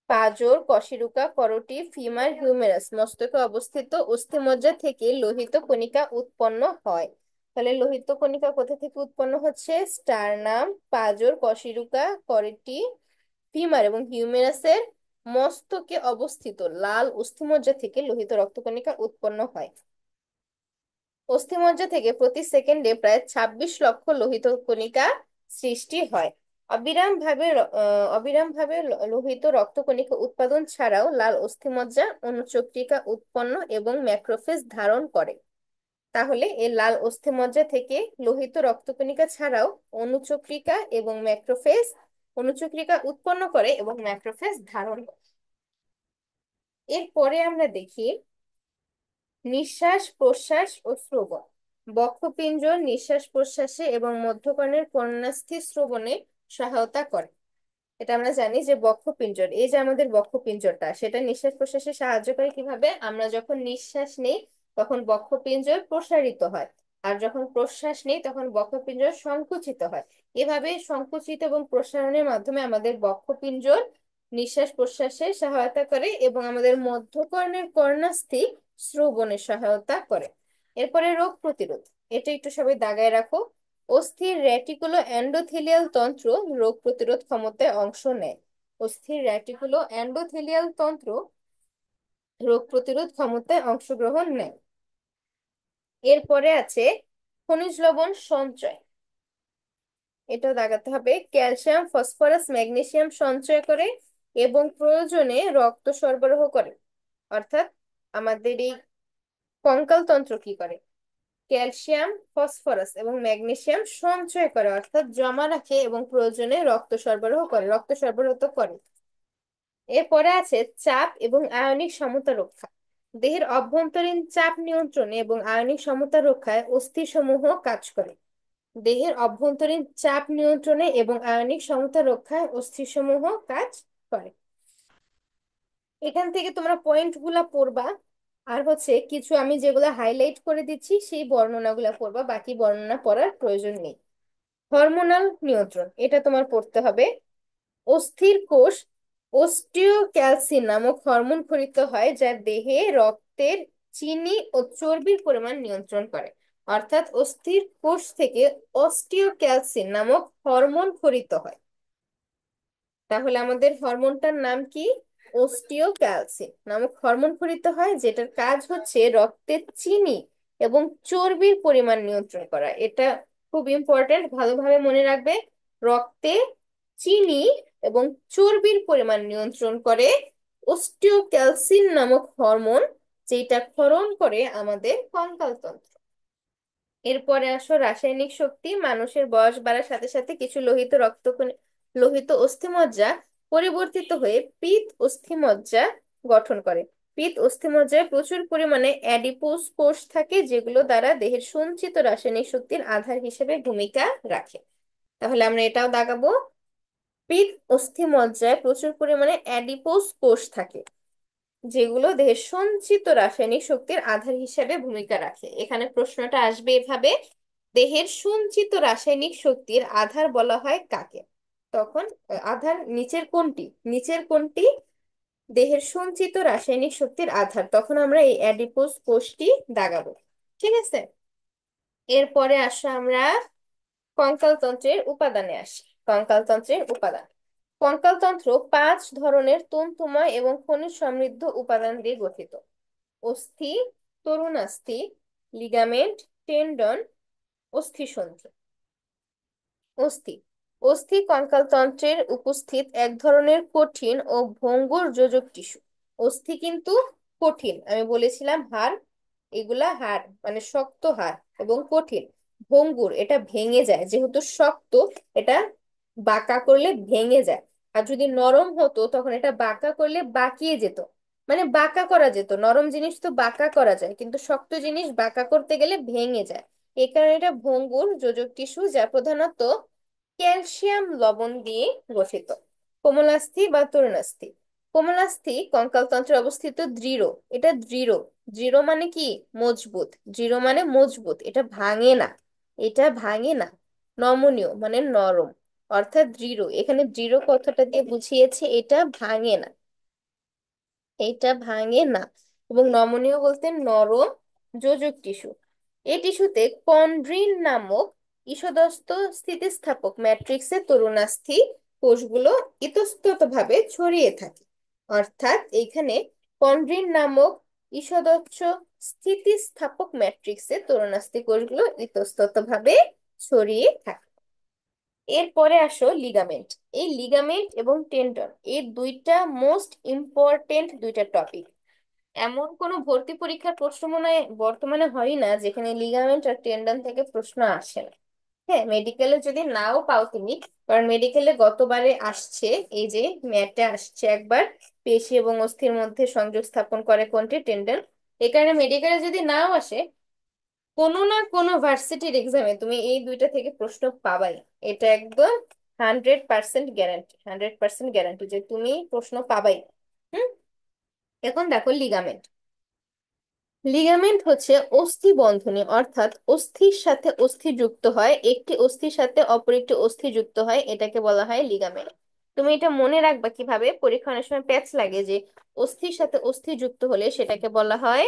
পাজর, কশেরুকা, করোটি, ফিমার, হিউমেরাস মস্তকে অবস্থিত অস্থিমজ্জা থেকে লোহিত কণিকা উৎপন্ন হয়। তাহলে লোহিত কণিকা কোথা থেকে উৎপন্ন হচ্ছে? স্টারনাম, পাজর, কশেরুকা, করোটি, ফিমার এবং হিউমেরাসের মস্তকে অবস্থিত লাল অস্থিমজ্জা থেকে লোহিত রক্তকণিকা উৎপন্ন হয়। অস্থিমজ্জা থেকে প্রতি সেকেন্ডে প্রায় 26 লক্ষ লোহিত কণিকা সৃষ্টি হয়। অবিরাম ভাবে লোহিত রক্তকণিকা উৎপাদন ছাড়াও লাল অস্থিমজ্জা অনুচক্রিকা উৎপন্ন এবং ম্যাক্রোফেজ ধারণ করে। তাহলে এই লাল অস্থিমজ্জা থেকে লোহিত রক্তকণিকা ছাড়াও অনুচক্রিকা উৎপন্ন করে এবং ম্যাক্রোফেজ ধারণ করে। এরপরে আমরা দেখি নিঃশ্বাস প্রশ্বাস ও শ্রবণ। বক্ষপিঞ্জর নিঃশ্বাস প্রশ্বাসে এবং মধ্যকর্ণের কর্ণাস্থি শ্রবণে সহায়তা করে। এটা আমরা জানি যে বক্ষপিঞ্জর, এই যে আমাদের বক্ষপিঞ্জরটা, সেটা নিঃশ্বাস প্রশ্বাসে সাহায্য করে কিভাবে? আমরা যখন নিঃশ্বাস নেই তখন বক্ষপিঞ্জর প্রসারিত হয়, আর যখন প্রশ্বাস নেই তখন বক্ষপিঞ্জর সংকুচিত হয়। এভাবে সংকুচিত এবং প্রসারণের মাধ্যমে আমাদের বক্ষপিঞ্জর নিঃশ্বাস প্রশ্বাসে সহায়তা করে এবং আমাদের মধ্যকর্ণের কর্ণাস্থি শ্রবণে সহায়তা করে। এরপরে রোগ প্রতিরোধ, এটা একটু সবাই দাগায় রাখো। অস্থির রেটিকুলো এন্ডোথেলিয়াল তন্ত্র রোগ প্রতিরোধ ক্ষমতায় অংশ নেয়। অস্থির রেটিকুলো এন্ডোথেলিয়াল তন্ত্র রোগ প্রতিরোধ ক্ষমতায় অংশগ্রহণ নেয়। এরপরে আছে খনিজ লবণ সঞ্চয়, এটাও দাগাতে হবে। ক্যালসিয়াম, ফসফরাস, ম্যাগনেসিয়াম সঞ্চয় করে এবং প্রয়োজনে রক্ত সরবরাহ করে। অর্থাৎ আমাদের এই কঙ্কাল তন্ত্র কি করে? ক্যালসিয়াম, ফসফরাস এবং ম্যাগনেসিয়াম সঞ্চয় করে, অর্থাৎ জমা রাখে এবং প্রয়োজনে রক্ত সরবরাহ করে, রক্ত সরবরাহ তো করে। এরপরে আছে চাপ এবং আয়নিক সমতা রক্ষা। দেহের অভ্যন্তরীণ চাপ নিয়ন্ত্রণে এবং আয়নিক সমতা রক্ষায় অস্থিসমূহ কাজ করে। দেহের অভ্যন্তরীণ চাপ নিয়ন্ত্রণে এবং আয়নিক সমতা রক্ষায় অস্থিসমূহ কাজ করে। এখান থেকে তোমরা পয়েন্ট গুলা পড়বা, আর হচ্ছে কিছু আমি যেগুলো হাইলাইট করে দিচ্ছি সেই বর্ণনাগুলো পড়বা, বাকি বর্ণনা পড়ার প্রয়োজন নেই। হরমোনাল নিয়ন্ত্রণ, এটা তোমার পড়তে হবে। অস্থির কোষ অস্টিওক্যালসিন নামক হরমোন খরিত হয়, যা দেহে রক্তের চিনি ও চর্বির পরিমাণ নিয়ন্ত্রণ করে। অর্থাৎ অস্থির কোষ থেকে অস্টিওক্যালসিন নামক হরমোন খরিত হয়। তাহলে আমাদের হরমোনটার নাম কি? অস্টিওক্যালসিন নামক হরমোন খরিত হয়, যেটার কাজ হচ্ছে রক্তের চিনি এবং চর্বির পরিমাণ নিয়ন্ত্রণ করা। এটা খুব ইম্পর্টেন্ট, ভালোভাবে মনে রাখবে। রক্তে চিনি এবং চর্বির পরিমাণ নিয়ন্ত্রণ করে অস্টিওক্যালসিন নামক হরমোন, যেটা ক্ষরণ করে আমাদের কঙ্কালতন্ত্র। এরপরে আসো রাসায়নিক শক্তি। মানুষের বয়স বাড়ার সাথে সাথে কিছু লোহিত অস্থিমজ্জা পরিবর্তিত হয়ে পিত অস্থিমজ্জা গঠন করে। পিত্ত অস্থিমজ্জায় প্রচুর পরিমাণে অ্যাডিপোজ কোষ থাকে, যেগুলো দ্বারা দেহের সঞ্চিত রাসায়নিক শক্তির আধার হিসেবে ভূমিকা রাখে। তাহলে আমরা এটাও দাগাবো, পিত্ত অস্থিমজ্জায় প্রচুর পরিমাণে অ্যাডিপোজ কোষ থাকে, যেগুলো দেহের সঞ্চিত রাসায়নিক শক্তির আধার হিসেবে ভূমিকা রাখে। এখানে প্রশ্নটা আসবে এভাবে, দেহের সঞ্চিত রাসায়নিক শক্তির আধার বলা হয় কাকে? তখন আধার নিচের কোনটি, নিচের কোনটি দেহের সঞ্চিত রাসায়নিক শক্তির আধার, তখন আমরা এই অ্যাডিপোজ কোষটি দাগাবো। ঠিক আছে, এরপরে আসো আমরা কঙ্কালতন্ত্রের উপাদানে আসি। কঙ্কালতন্ত্রের উপাদান, কঙ্কালতন্ত্র 5 ধরনের তন্তুময় এবং খনিজ সমৃদ্ধ উপাদান দিয়ে গঠিত: অস্থি, তরুণাস্থি, লিগামেন্ট, টেন্ডন, অস্থিসন্ধি। অস্থি, অস্থি কঙ্কালতন্ত্রের উপস্থিত এক ধরনের কঠিন ও ভঙ্গুর যোজক টিস্যু। অস্থি কিন্তু কঠিন, আমি বলেছিলাম হাড়, এগুলা হাড় মানে শক্ত হাড়, এবং কঠিন, ভঙ্গুর এটা ভেঙে যায়, যেহেতু শক্ত এটা বাঁকা করলে ভেঙে যায়। আর যদি নরম হতো তখন এটা বাঁকা করলে বাঁকিয়ে যেত, মানে বাঁকা করা যেত। নরম জিনিস তো বাঁকা করা যায়, কিন্তু শক্ত জিনিস বাঁকা করতে গেলে ভেঙে যায়। এই কারণে এটা ভঙ্গুর যোজক টিস্যু, যা প্রধানত ক্যালসিয়াম লবণ দিয়ে গঠিত। কোমলাস্থি বা তরুণাস্থি, কোমলাস্থি কঙ্কালতন্ত্রে অবস্থিত দৃঢ়, এটা দৃঢ়, দৃঢ় মানে কি মজবুত, দৃঢ় মানে মজবুত, এটা ভাঙে না, এটা ভাঙে না। নমনীয় মানে নরম, অর্থাৎ দৃঢ়, এখানে দৃঢ় কথাটা দিয়ে বুঝিয়েছে এটা ভাঙে না, এটা ভাঙে না। এবং নমনীয় বলতে নরম যোজক টিস্যু। এই টিস্যুতে কন্ড্রিন নামক ঈষদস্ত স্থিতিস্থাপক ম্যাট্রিক্সে তরুণাস্থি কোষগুলো ইতস্ততভাবে ছড়িয়ে থাকে। অর্থাৎ এইখানে কন্ড্রিন নামক ঈষদস্ত স্থিতিস্থাপক ম্যাট্রিক্সে তরুণাস্থি কোষগুলো ইতস্ততভাবে ছড়িয়ে থাকে। এরপরে আসো লিগামেন্ট। এই লিগামেন্ট এবং টেন্ডন এই দুইটা মোস্ট ইম্পর্টেন্ট দুইটা টপিক। এমন কোনো ভর্তি পরীক্ষার প্রশ্ন মনে হয় বর্তমানে হয় না যেখানে লিগামেন্ট আর টেন্ডন থেকে প্রশ্ন আসে না। হ্যাঁ, মেডিকেলে যদি নাও পাও তুমি, কারণ মেডিকেলে গতবারে আসছে, এই যে ম্যাটে আসছে একবার, পেশি এবং অস্থির মধ্যে সংযোগ স্থাপন করে কোনটি, টেন্ডন। এই কারণে মেডিকেলে যদি নাও আসে, কোনো না কোনো ভার্সিটির এক্সামে তুমি এই দুইটা থেকে প্রশ্ন পাবাই। এটা একদম 100% গ্যারান্টি, 100% গ্যারান্টি যে তুমি প্রশ্ন পাবাই। হুম, এখন দেখো লিগামেন্ট। লিগামেন্ট হচ্ছে অস্থি বন্ধনী, অর্থাৎ অস্থির সাথে অস্থি যুক্ত হয়, একটি অস্থির সাথে অপর একটি অস্থি যুক্ত হয়, এটাকে বলা হয় লিগামেন্ট। তুমি এটা মনে রাখবা কিভাবে, পরীক্ষা অনেক সময় প্যাচ লাগে যে অস্থির সাথে অস্থি যুক্ত হলে সেটাকে বলা হয়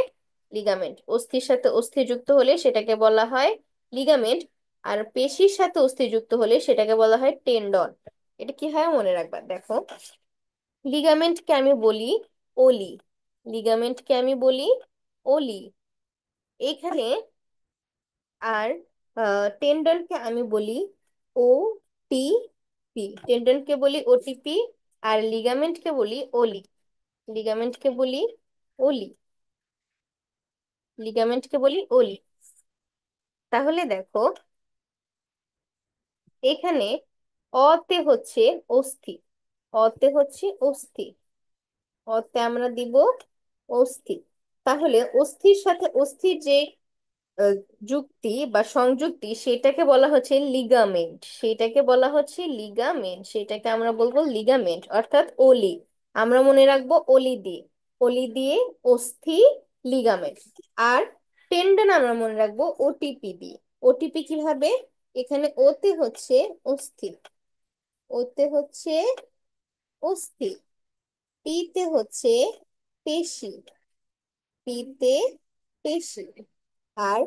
লিগামেন্ট, অস্থির সাথে অস্থি যুক্ত হলে সেটাকে বলা হয় লিগামেন্ট, আর পেশির সাথে অস্থি যুক্ত হলে সেটাকে বলা হয় টেন্ডন। এটা কি হয় মনে রাখবা, দেখো লিগামেন্টকে আমি বলি ওলি, লিগামেন্টকে আমি বলি ওলি এইখানে, আর টেন্ডনকে আমি বলি ও টি পি, টেন্ডনকে বলি ওটিপি, আর লিগামেন্টকে বলি ওলি, লিগামেন্টকে বলি ওলি, লিগামেন্টকে বলি ওলি। তাহলে দেখো এখানে অতে হচ্ছে অস্থি, অতে হচ্ছে অস্থি, অতে আমরা দিব অস্থি। তাহলে অস্থির সাথে অস্থির যে আহ, যুক্তি বা সংযুক্তি সেটাকে বলা হচ্ছে লিগামেন্ট, সেটাকে বলা হচ্ছে লিগামেন্ট, সেটাকে আমরা বলবো লিগামেন্ট, অর্থাৎ ওলি। আমরা মনে রাখবো ওলি দিয়ে, ওলি দিয়ে অস্থি, লিগামেন্ট। আর টেন্ডন আমরা মনে রাখবো ওটিপি দিয়ে। ওটিপি কিভাবে, এখানে ওতে হচ্ছে অস্থি, ওতে হচ্ছে অস্থি, পিতে হচ্ছে পেশি, পিতে পেশি, আর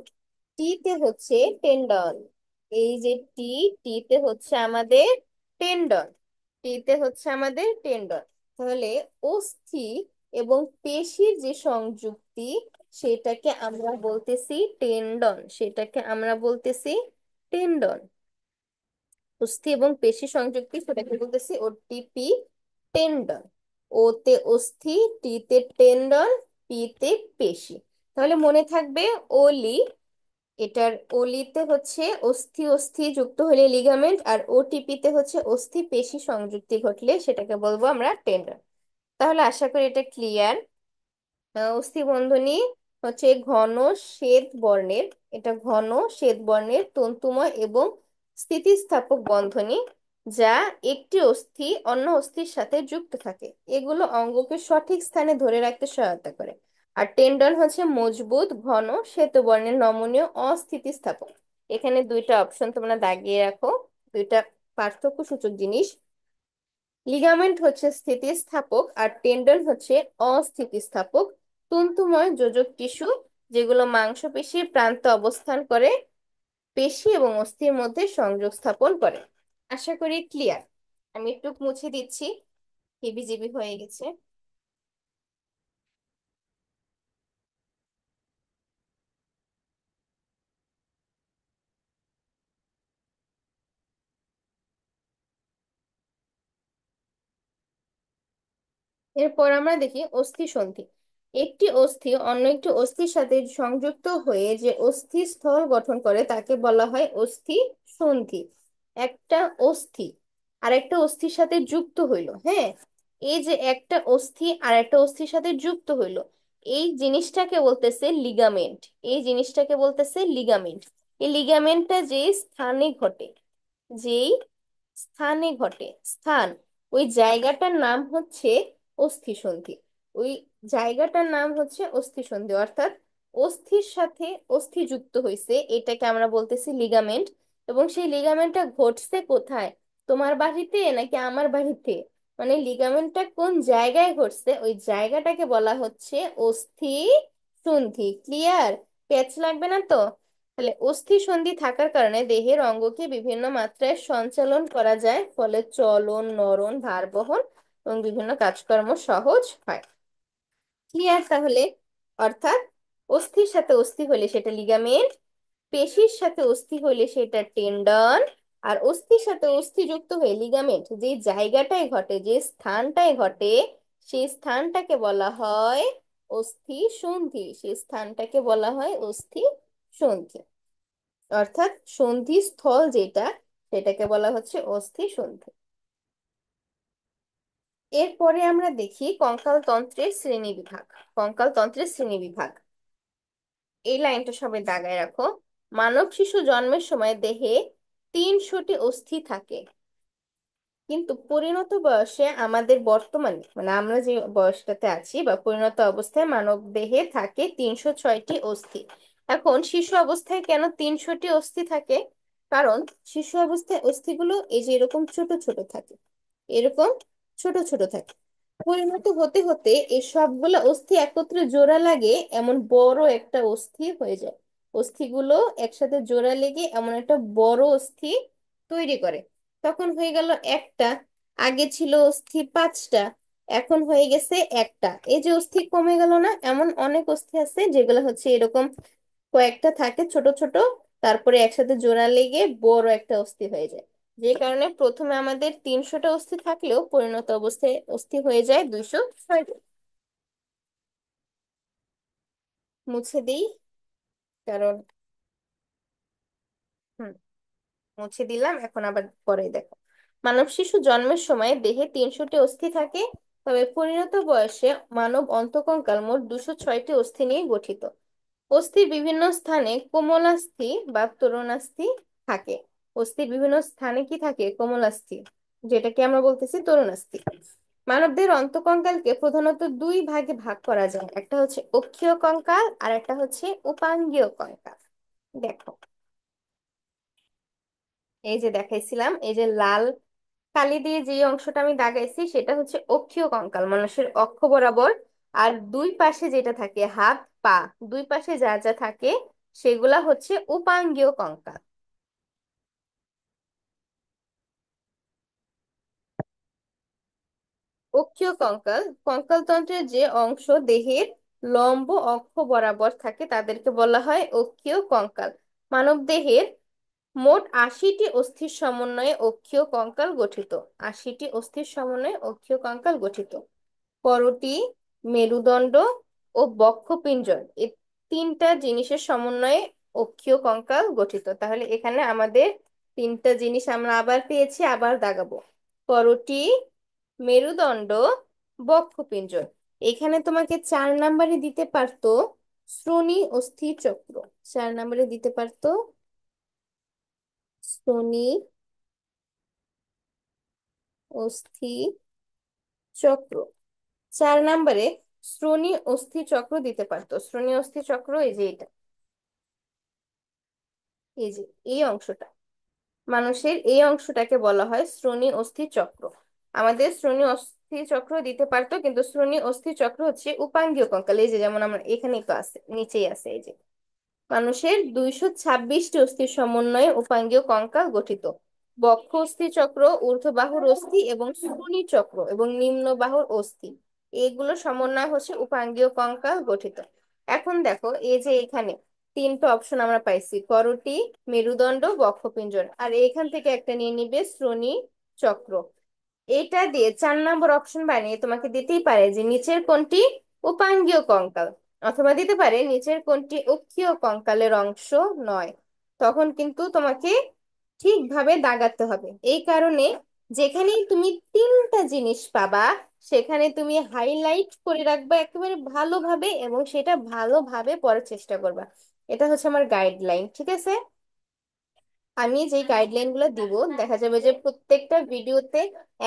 টিতে হচ্ছে টেন্ডন। এই যে টিতে হচ্ছে আমাদের টেন্ডন, টিতে হচ্ছে আমাদের টেন্ডন। তাহলে অস্থি এবং পেশির যে সংযুক্তি সেটাকে আমরা বলতেছি টেন্ডন, সেটাকে আমরা বলতেছি টেন্ডন। অস্থি এবং পেশি সংযুক্তি সেটাকে বলতেছি ওটিপি, টেন্ডন। ওতে অস্থি, টিতে টেন্ডন, পিতে পেশি। তাহলে মনে থাকবে ওলি, এটার ওলিতে হচ্ছে অস্থি অস্থি যুক্ত হলে লিগামেন্ট, আর ওটিপিতে হচ্ছে অস্থি পেশি সংযুক্তি ঘটলে সেটাকে বলবো আমরা টেন্ডন। তাহলে আশা করি এটা ক্লিয়ার। অস্থিবন্ধনী হচ্ছে ঘন শ্বেত বর্ণের, এটা ঘন শ্বেত বর্ণের তন্তুময় এবং স্থিতিস্থাপক বন্ধনী, যা একটি অস্থি অন্য অস্থির সাথে যুক্ত থাকে। এগুলো অঙ্গকে সঠিক স্থানে ধরে রাখতে সহায়তা করে। আর টেন্ডন হচ্ছে মজবুত ঘন শ্বেত বর্ণের নমনীয় অস্থিতিস্থাপক। এখানে দুইটা অপশন তোমরা দাগিয়ে রাখো, দুইটা পার্থক্য সূচক জিনিস। লিগামেন্ট হচ্ছে স্থিতিস্থাপক আর টেন্ডন হচ্ছে অস্থিতিস্থাপক তন্তুময় যোজক টিস্যু, যেগুলো মাংসপেশির প্রান্তে অবস্থান করে পেশি এবং অস্থির মধ্যে সংযোগ স্থাপন করে। আশা করি ক্লিয়ার। আমি একটু মুছে দিচ্ছি, হিবিজিবি হয়ে গেছে। এরপর আমরা দেখি অস্থি সন্ধি। একটি অস্থি অন্য একটি অস্থির সাথে সংযুক্ত হয়ে যে অস্থি স্থল গঠন করে তাকে বলা হয় অস্থি সন্ধি। একটা অস্থি আর একটা অস্থির সাথে যুক্ত হইলো, হ্যাঁ, এই যে একটা অস্থি আর একটা অস্থির সাথে যুক্ত হইলো, এই জিনিসটাকে বলতেছে লিগামেন্ট। এই জিনিসটাকে বলতেছে লিগামেন্ট। এই লিগামেন্টটা যে স্থানে ঘটে, যেই স্থানে ঘটে, স্থান, ওই জায়গাটার নাম হচ্ছে অস্থিসন্ধি। ওই জায়গাটার নাম হচ্ছে অস্থিসন্ধি, অর্থাৎ অস্থির সাথে অস্থি যুক্ত হয়েছে, এটাকে আমরা বলতেছি লিগামেন্ট। এবং সেই লিগামেন্টটা ঘটছে কোথায়, তোমার বাড়িতে নাকি আমার বাড়িতে, মানে লিগামেন্টটা কোন জায়গায় ঘটছে ওই জায়গাটাকে বলা হচ্ছে অস্থি সন্ধি। ক্লিয়ার? পেচ লাগবে না তো? তাহলে অস্থি সন্ধি থাকার কারণে দেহের অঙ্গকে বিভিন্ন মাত্রায় সঞ্চালন করা যায়, ফলে চলন নরন ভার বহন এবং বিভিন্ন কাজকর্ম সহজ হয়। ক্লিয়ার তাহলে? অর্থাৎ অস্থির সাথে অস্থি হলে সেটা লিগামেন্ট, পেশির সাথে অস্থি হলে সেটা টেন্ডন, আর অস্থির সাথে অস্থি যুক্ত হয়ে লিগামেন্ট যে জায়গাটায় ঘটে, যে স্থানটায় ঘটে, সেই স্থানটাকে বলা হয় অস্থি সন্ধি। সেই স্থানটাকে বলা হয় অস্থি সন্ধি, অর্থাৎ সন্ধি স্থল যেটা, সেটাকে বলা হচ্ছে অস্থি সন্ধি। এরপরে আমরা দেখি কঙ্কাল তন্ত্রের শ্রেণী বিভাগ। কঙ্কাল তন্ত্রের শ্রেণী বিভাগ, এই লাইনটা সবাই দাগায় রাখো। মানব শিশু জন্মের সময় দেহে 300টি অস্থি থাকে, কিন্তু পরিণত বয়সে আমাদের বর্তমানে মানে আমরা যে বয়সটাতে আছি বা পরিণত অবস্থায় মানব দেহে থাকে 306টি অস্থি। এখন শিশু অবস্থায় কেন 300টি অস্থি থাকে? কারণ শিশু অবস্থায় অস্থিগুলো এই যে এরকম ছোট ছোট থাকে, এরকম ছোট ছোট থাকে। পরিণত হতে হতে এই সবগুলো অস্থি একত্রে জোড়া লাগে এমন বড় একটা অস্থি হয়ে যায়। অস্থিগুলো একসাথে জোড়া লেগে এমন একটা বড় অস্থি তৈরি করে। তখন হয়ে গেল একটা, আগে ছিল অস্থি 5টা, এখন হয়ে গেছে একটা। এই যে অস্থি কমে গেল না, এমন অনেক অস্থি আছে যেগুলো হচ্ছে এরকম কয়েকটা থাকে ছোট ছোট, তারপরে একসাথে জোড়া লেগে বড় একটা অস্থি হয়ে যায়। যে কারণে প্রথমে আমাদের 300টা অস্থি থাকলেও পরিণত অবস্থায় অস্থি হয়ে যায় 206টা। মুছে দিই, কারণ হুম, মুছে দিলাম, এখন আবার পরে দেখো। মানব শিশু জন্মের সময় দেহে 300টি অস্থি থাকে, তবে পরিণত বয়সে মানব অন্তঃকঙ্কাল মোট 206টি অস্থি নিয়ে গঠিত। অস্থির বিভিন্ন স্থানে কোমলাস্থি বা তরুণাস্থি থাকে। অস্থির বিভিন্ন স্থানে কি থাকে? কোমলাস্থি, যেটাকে আমরা বলতেছি তরুণাস্থি। মানবদের অন্তঃকঙ্কালকে প্রধানত দুই ভাগে ভাগ করা যায়, একটা হচ্ছে অক্ষীয় কঙ্কাল আর একটা হচ্ছে উপাঙ্গীয় কঙ্কাল। দেখো, এই যে দেখাইছিলাম, এই যে লাল কালি দিয়ে যে অংশটা আমি দাগাইছি সেটা হচ্ছে অক্ষীয় কঙ্কাল, মানুষের অক্ষ বরাবর। আর দুই পাশে যেটা থাকে হাত পা, দুই পাশে যা যা থাকে সেগুলা হচ্ছে উপাঙ্গীয় কঙ্কাল। অক্ষীয় কঙ্কাল, কঙ্কালতন্ত্রের যে অংশ দেহের লম্ব অক্ষ বরাবর থাকে তাদেরকে বলা হয় অক্ষীয় কঙ্কাল। মানব দেহের মোট 80টি অস্থির সমন্বয়ে অক্ষীয় কঙ্কাল গঠিত। 80টি অস্থির সমন্বয়ে অক্ষীয় কঙ্কাল গঠিত। করোটি, মেরুদণ্ড ও বক্ষপিঞ্জর এই তিনটা জিনিসের সমন্বয়ে অক্ষীয় কঙ্কাল গঠিত। তাহলে এখানে আমাদের তিনটা জিনিস আমরা আবার পেয়েছি, আবার দাগাবো। করোটি, মেরুদণ্ড, বক্ষপিঞ্জর। এখানে তোমাকে 4 নাম্বারে দিতে পারতো শ্রোণী অস্থি চক্র। 4 নাম্বারে দিতে পারতো শ্রোণী অস্থি চক্র। 4 নাম্বারে শ্রোণী অস্থি চক্র দিতে পারতো। শ্রোণী অস্থি চক্র এই যে এটা, এই যে এই অংশটা, মানুষের এই অংশটাকে বলা হয় শ্রোণী অস্থি চক্র। আমাদের শ্রোণী অস্থি চক্র দিতে পারতো, কিন্তু শ্রোণী অস্থি চক্র হচ্ছে উপাঙ্গীয় কঙ্কাল। এই যে যেমন আমরা এখানেই তো আছে, নিচেই আছে, এই যে মানুষের 226টি অস্থির সমন্বয়ে উপাঙ্গীয় কঙ্কাল গঠিত। বক্ষ অস্থি চক্র, ঊর্ধ্ব বাহুর অস্থি এবং শ্রোণী চক্র এবং নিম্ন বাহুর অস্থি, এগুলো সমন্বয় হচ্ছে উপাঙ্গীয় কঙ্কাল গঠিত। এখন দেখো এই যে এখানে 3টা অপশন আমরা পাইছি, করোটি, মেরুদণ্ড, বক্ষপিঞ্জর, আর এখান থেকে একটা নিয়ে নিবে শ্রোণী চক্র। এটা দিয়ে 4 নম্বর অপশন বানিয়ে তোমাকে দিতেই পারে যে নিচের কোনটি উপাঙ্গীয় কঙ্কাল, অথবা দিতে পারে নিচের কোনটি অক্ষীয় কঙ্কালের অংশ নয়। তখন কিন্তু তোমাকে ঠিকভাবে দাগাতে হবে। এই কারণে যেখানেই তুমি 3টা জিনিস পাবা, সেখানে তুমি হাইলাইট করে রাখবা একেবারে ভালোভাবে, এবং সেটা ভালোভাবে পড়ার চেষ্টা করবা। এটা হচ্ছে আমার গাইডলাইন, ঠিক আছে? আমি যে গাইডলাইন গুলো দিব, দেখা যাবে যে প্রত্যেকটা ভিডিওতে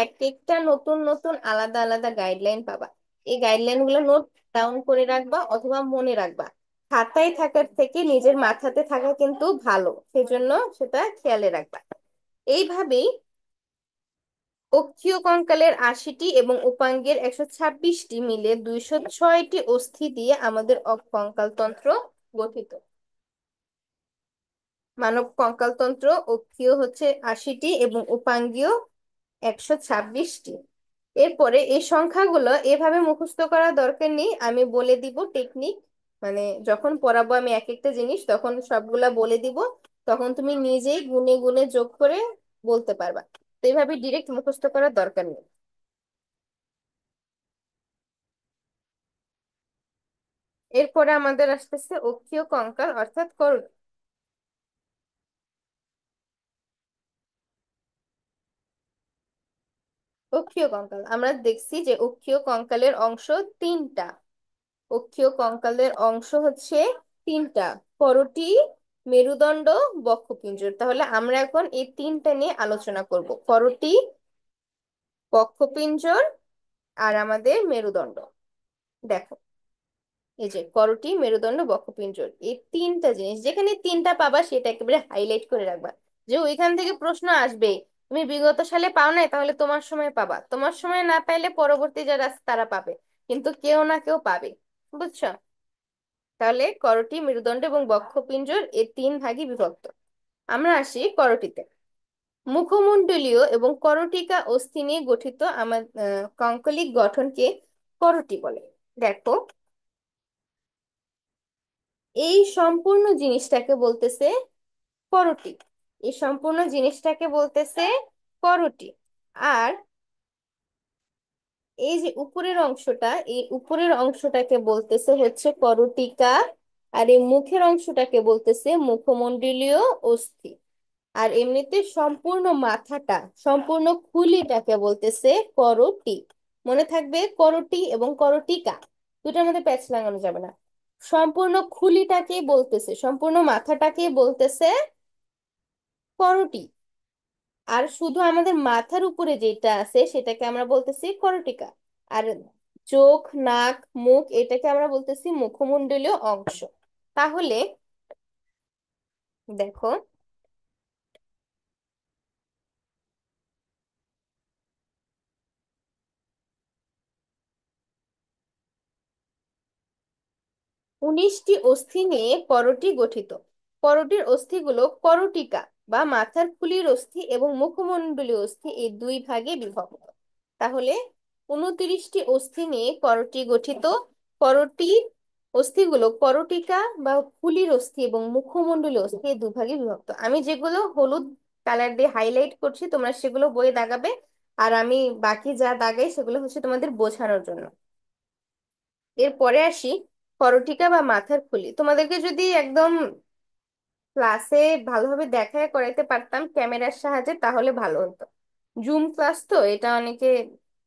এক একটা নতুন নতুন আলাদা আলাদা গাইডলাইন পাবা। এই গাইডলাইন গুলো নোট ডাউন করে রাখবা অথবা মনে রাখবা। খাতায় থাকার থেকে নিজের মাথাতে থাকা কিন্তু ভালো, সেজন্য সেটা খেয়ালে রাখবা। এইভাবেই অক্ষীয় কঙ্কালের 80টি এবং উপাঙ্গের 126টি মিলে 206টি অস্থি দিয়ে আমাদের কঙ্কালতন্ত্র গঠিত। মানব কঙ্কালতন্ত্র অক্ষীয় হচ্ছে 80টি এবং উপাঙ্গীয় 126টি। এরপরে এই সংখ্যাগুলো এভাবে মুখস্থ করার দরকার নেই, আমি বলে দিব টেকনিক। মানে যখন পড়াবো আমি এক একটা জিনিস, তখন সবগুলা বলে দিব, তখন তুমি নিজেই গুনে গুনে যোগ করে বলতে পারবা। তো এইভাবে ডিরেক্ট মুখস্থ করার দরকার নেই। এরপরে আমাদের আসতেছে অক্ষীয় কঙ্কাল অর্থাৎ করোটি। অক্ষীয় কঙ্কাল আমরা দেখছি যে অক্ষীয় কঙ্কালের অংশ 3টা। অক্ষীয় কঙ্কালের অংশ হচ্ছে 3টা: করোটি, মেরুদণ্ড, বক্ষপিঞ্জর। তাহলে আমরা এখন এই 3টা নিয়ে আলোচনা করব, করোটি, বক্ষপিঞ্জর আর আমাদের মেরুদণ্ড। দেখো এই যে করোটি, মেরুদণ্ড, বক্ষপিঞ্জর, এই 3টা জিনিস যেখানে 3টা পাবা সেটা একেবারে হাইলাইট করে রাখবা, যে ওইখান থেকে প্রশ্ন আসবে। তুমি বিগত সালে পাও নাই, তাহলে তোমার সময় পাবা, তোমার সময় না পাইলে পরবর্তী যারা আছে তারা পাবে, কিন্তু কেউ না কেউ পাবে। বুঝছো? তাহলে করোটি, মেরুদণ্ড এবং বক্ষপিঞ্জর এই 3 ভাগে বিভক্ত। আমরা আসি করোটিতে। মুখমণ্ডলীয় এবং করটিকা অস্থি নিয়ে গঠিত আমার কঙ্কলিক গঠনকে করোটি বলে। দেখো এই সম্পূর্ণ জিনিসটাকে বলতেছে করোটি। এই সম্পূর্ণ জিনিসটাকে বলতেছে করোটি। আর এই যে উপরের অংশটা, এই উপরের অংশটাকে বলতেছে হচ্ছে করটিকা। আর এই মুখের অংশটাকে বলতেছে মুখমণ্ডলীয় অস্থি। আর এমনিতে সম্পূর্ণ মাথাটা, সম্পূর্ণ খুলিটাকে বলতেছে করোটি। মনে থাকবে করোটি এবং করটিকা দুটার মধ্যে প্যাচ লাগানো যাবে না। সম্পূর্ণ খুলিটাকে বলতেছে, সম্পূর্ণ মাথাটাকে বলতেছে করোটি। আর শুধু আমাদের মাথার উপরে যেটা আছে সেটাকে আমরা বলতেছি করটিকা। আর চোখ, নাক, মুখ এটাকে আমরা বলতেছি মুখমণ্ডলীয় অংশ। তাহলে দেখো 19টি অস্থি নিয়ে করোটি গঠিত। করোটির অস্থিগুলো করটিকা বা মাথার খুলির অস্থি এবং মুখমণ্ডলীয় অস্থি এই 2 ভাগে বিভক্ত। তাহলে 29টি অস্থি নিয়ে করোটি গঠিত। করোটির অস্থিগুলো করটিকা বা খুলির অস্থি এবং মুখমণ্ডলীয় অস্থি এই 2 ভাগে বিভক্ত। আমি যেগুলো হলুদ কালার দিয়ে হাইলাইট করছি তোমরা সেগুলো বইয়ে দাগাবে, আর আমি বাকি যা দাগাই সেগুলো হচ্ছে তোমাদের বোঝানোর জন্য। এরপরে আসি করটিকা বা মাথার খুলি। তোমাদেরকে যদি একদম ক্লাসে ভালোভাবে দেখায় করাইতে পারতাম ক্যামেরার সাহায্যে তাহলে ভালো হতো। জুম ক্লাস তো এটা অনেকে,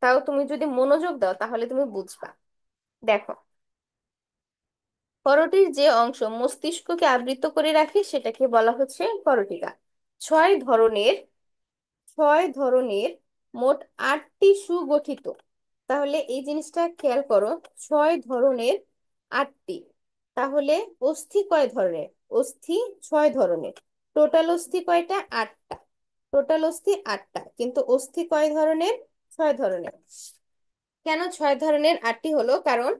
তাও তুমি যদি মনোযোগ দাও তাহলে তুমি বুঝবা। দেখো, করটির যে অংশ মস্তিষ্ককে আবৃত করে রাখে সেটাকে বলা হচ্ছে করটিকা। ছয় ধরনের ছয় ধরনের মোট আটটি সুগঠিত, তাহলে এই জিনিসটা খেয়াল করো, ছয় ধরনের আটটি, তাহলে অস্থি কয় ধরনের? অস্থি ছয় ধরনের। টোটাল অস্থি কয়টা? আটটা। টোটাল অস্থি আটটা, কিন্তু অস্থি কয় ধরনের? ছয় ধরনের। কেন ছয় ধরনের? আটটি হলো কারণ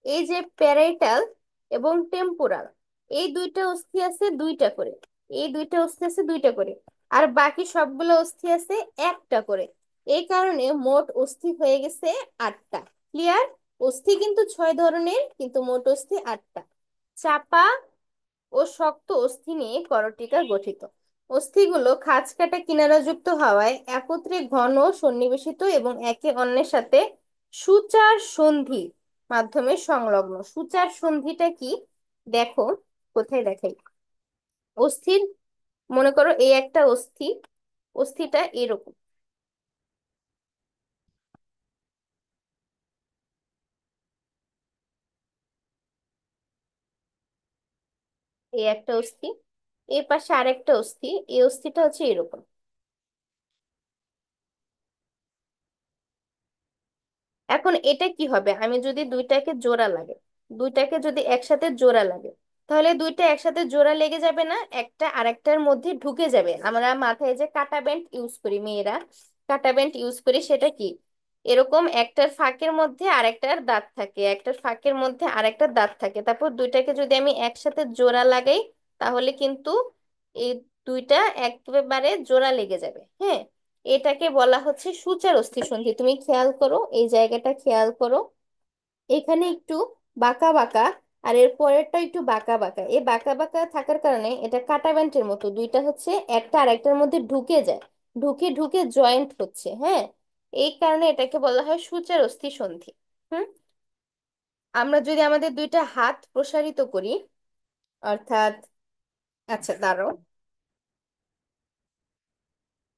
এই যে প্যারাইটাল এবং টেম্পোরাল, এই দুইটা অস্থি আছে দুইটা করে, এই দুইটা অস্থি আছে দুইটা করে, আর বাকি সবগুলো অস্থি আছে একটা করে। এই কারণে মোট অস্থি হয়ে গেছে আটটা। ক্লিয়ার? অস্থি কিন্তু ছয় ধরনের, কিন্তু মোট অস্থি আটটা। চাপা ও শক্ত অস্থি নিয়ে করটিকা গঠিত। অস্থিগুলো খাঁজ কাটা কিনারাযুক্ত হওয়ায় একত্রে ঘন সন্নিবেশিত এবং একে অন্যের সাথে সূচার সন্ধি মাধ্যমে সংলগ্ন। সূচার সন্ধিটা কি? দেখো, কোথায় দেখাই। অস্থির, মনে করো এই একটা অস্থি, অস্থিটা এরকম, এই একটা অস্থি, এর পাশে আরেকটা অস্থি, এই অস্থিটা হচ্ছে এরকম। এখন এটা কি হবে? আমি যদি দুইটাকে জোড়া লাগে, দুইটাকে যদি একসাথে জোড়া লাগে, তাহলে দুইটা একসাথে জোড়া লেগে যাবে না? একটা আরেকটার মধ্যে ঢুকে যাবে। আমরা মাথায় যে কাটা বেল্ট ইউজ করি, মেয়েরা কাটা বেল্ট ইউজ করি, সেটা কি? এরকম একটার ফাঁকের মধ্যে আরেকটার দাঁত থাকে, একটার ফাঁকের মধ্যে আরেকটার দাঁত থাকে, তারপর দুইটাকে যদি আমি একসাথে জোড়া লাগাই, তাহলে কিন্তু এই দুইটা একেবারে জোড়া লেগে যাবে। হ্যাঁ, এটাকে বলা হচ্ছে সূচার অস্থিসন্ধি। তুমি খেয়াল করো, এই জায়গাটা খেয়াল করো, এখানে একটু বাঁকা বাঁকা, আর এর পরেরটা একটু বাঁকা বাঁকা। এই বাঁকা বাঁকা থাকার কারণে এটা কাটা ব্যান্ডের মতো, দুইটা হচ্ছে একটা আরেকটার মধ্যে ঢুকে যায়, ঢুকে ঢুকে জয়েন্ট হচ্ছে। হ্যাঁ, এই কারণে এটাকে বলা হয় সূচার অস্থিসন্ধি। হুম। আমরা যদি আমাদের দুইটা হাত প্রসারিত করি, অর্থাৎ, আচ্ছা দাঁড়াও,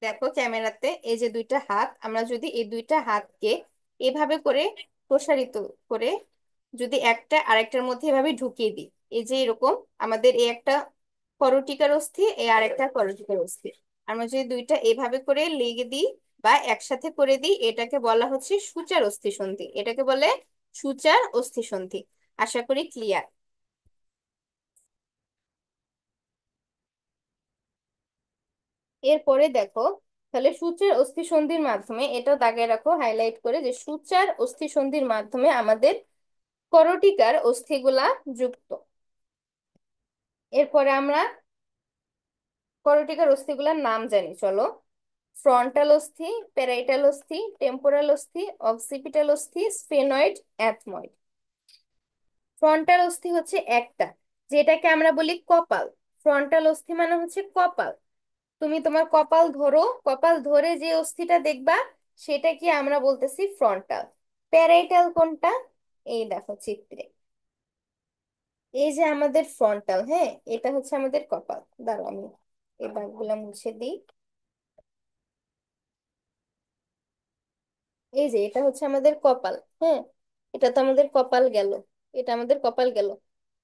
দেখো ক্যামেরাতে এই যে দুইটা হাত, আমরা যদি এই দুইটা হাতকে এভাবে করে প্রসারিত করে যদি একটা আরেকটার মধ্যে এভাবে ঢুকিয়ে দিই, এই যে এরকম, আমাদের এই একটা করটিকার অস্থি, এই আরেকটা করটিকার অস্থি, আমরা যদি দুইটা এভাবে করে লেগে দিই বা একসাথে করে দিই, এটাকে বলা হচ্ছে সূচার অস্থিসন্ধি। এটাকে বলে সূচার অস্থিসন্ধি। আশা করি ক্লিয়ার। এরপরে দেখো, তাহলে সূচের অস্থিসন্ধির মাধ্যমে, এটাও দাগে রাখো হাইলাইট করে, যে সূচার অস্থিসন্ধির মাধ্যমে আমাদের করটিকার অস্থিগুলা যুক্ত। এরপরে আমরা করটিকার অস্থিগুলার নাম জানি, চলো। ফ্রন্টাল অস্থি, প্যারাইটাল অস্থি, টেম্পোরাল অস্থি, অক্সিপিটাল অস্থি, স্ফেনয়েড, অ্যাথময়েড। ফ্রন্টাল অস্থি হচ্ছে একটা, যেটাকে আমরা বলি কপাল। ফ্রন্টাল অস্থি মানে হচ্ছে কপাল। তুমি তোমার কপাল ধরো, কপাল ধরে যে অস্থিটা দেখবা, সেটা কি আমরা বলতেছি ফ্রন্টাল। প্যারাইটাল কোনটা? এই দেখো চিত্রে, এই যে আমাদের ফ্রন্টাল। হ্যাঁ, এটা হচ্ছে আমাদের কপাল। দাঁড়াও আমি এই দাগগুলা মুছে দিই। এই যে এটা হচ্ছে আমাদের কপাল। হ্যাঁ, এটা তো আমাদের কপাল গেল, এটা আমাদের কপাল গেল।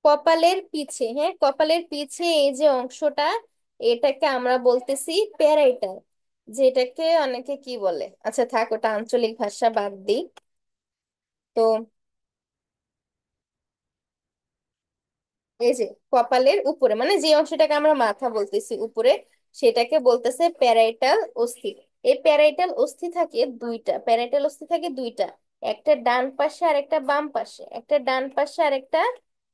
কপালের পিছে, হ্যাঁ কপালের পিছে এই যে অংশটা, এটাকে আমরা বলতেছি প্যারাইটাল। যেটাকে অনেকে কি বলে, আচ্ছা থাক, ওটা আঞ্চলিক ভাষা, বাদ দিই। তো এই যে কপালের উপরে, মানে যে অংশটাকে আমরা মাথা বলতেছি উপরে, সেটাকে বলতেছে প্যারাইটাল অস্থি। এই প্যারাইটাল অস্থি থাকে দুইটা, প্যারাইটাল অস্থি থাকে দুইটা, একটা ডান পাশে আর একটা বাম পাশে, একটা ডান পাশে আর একটা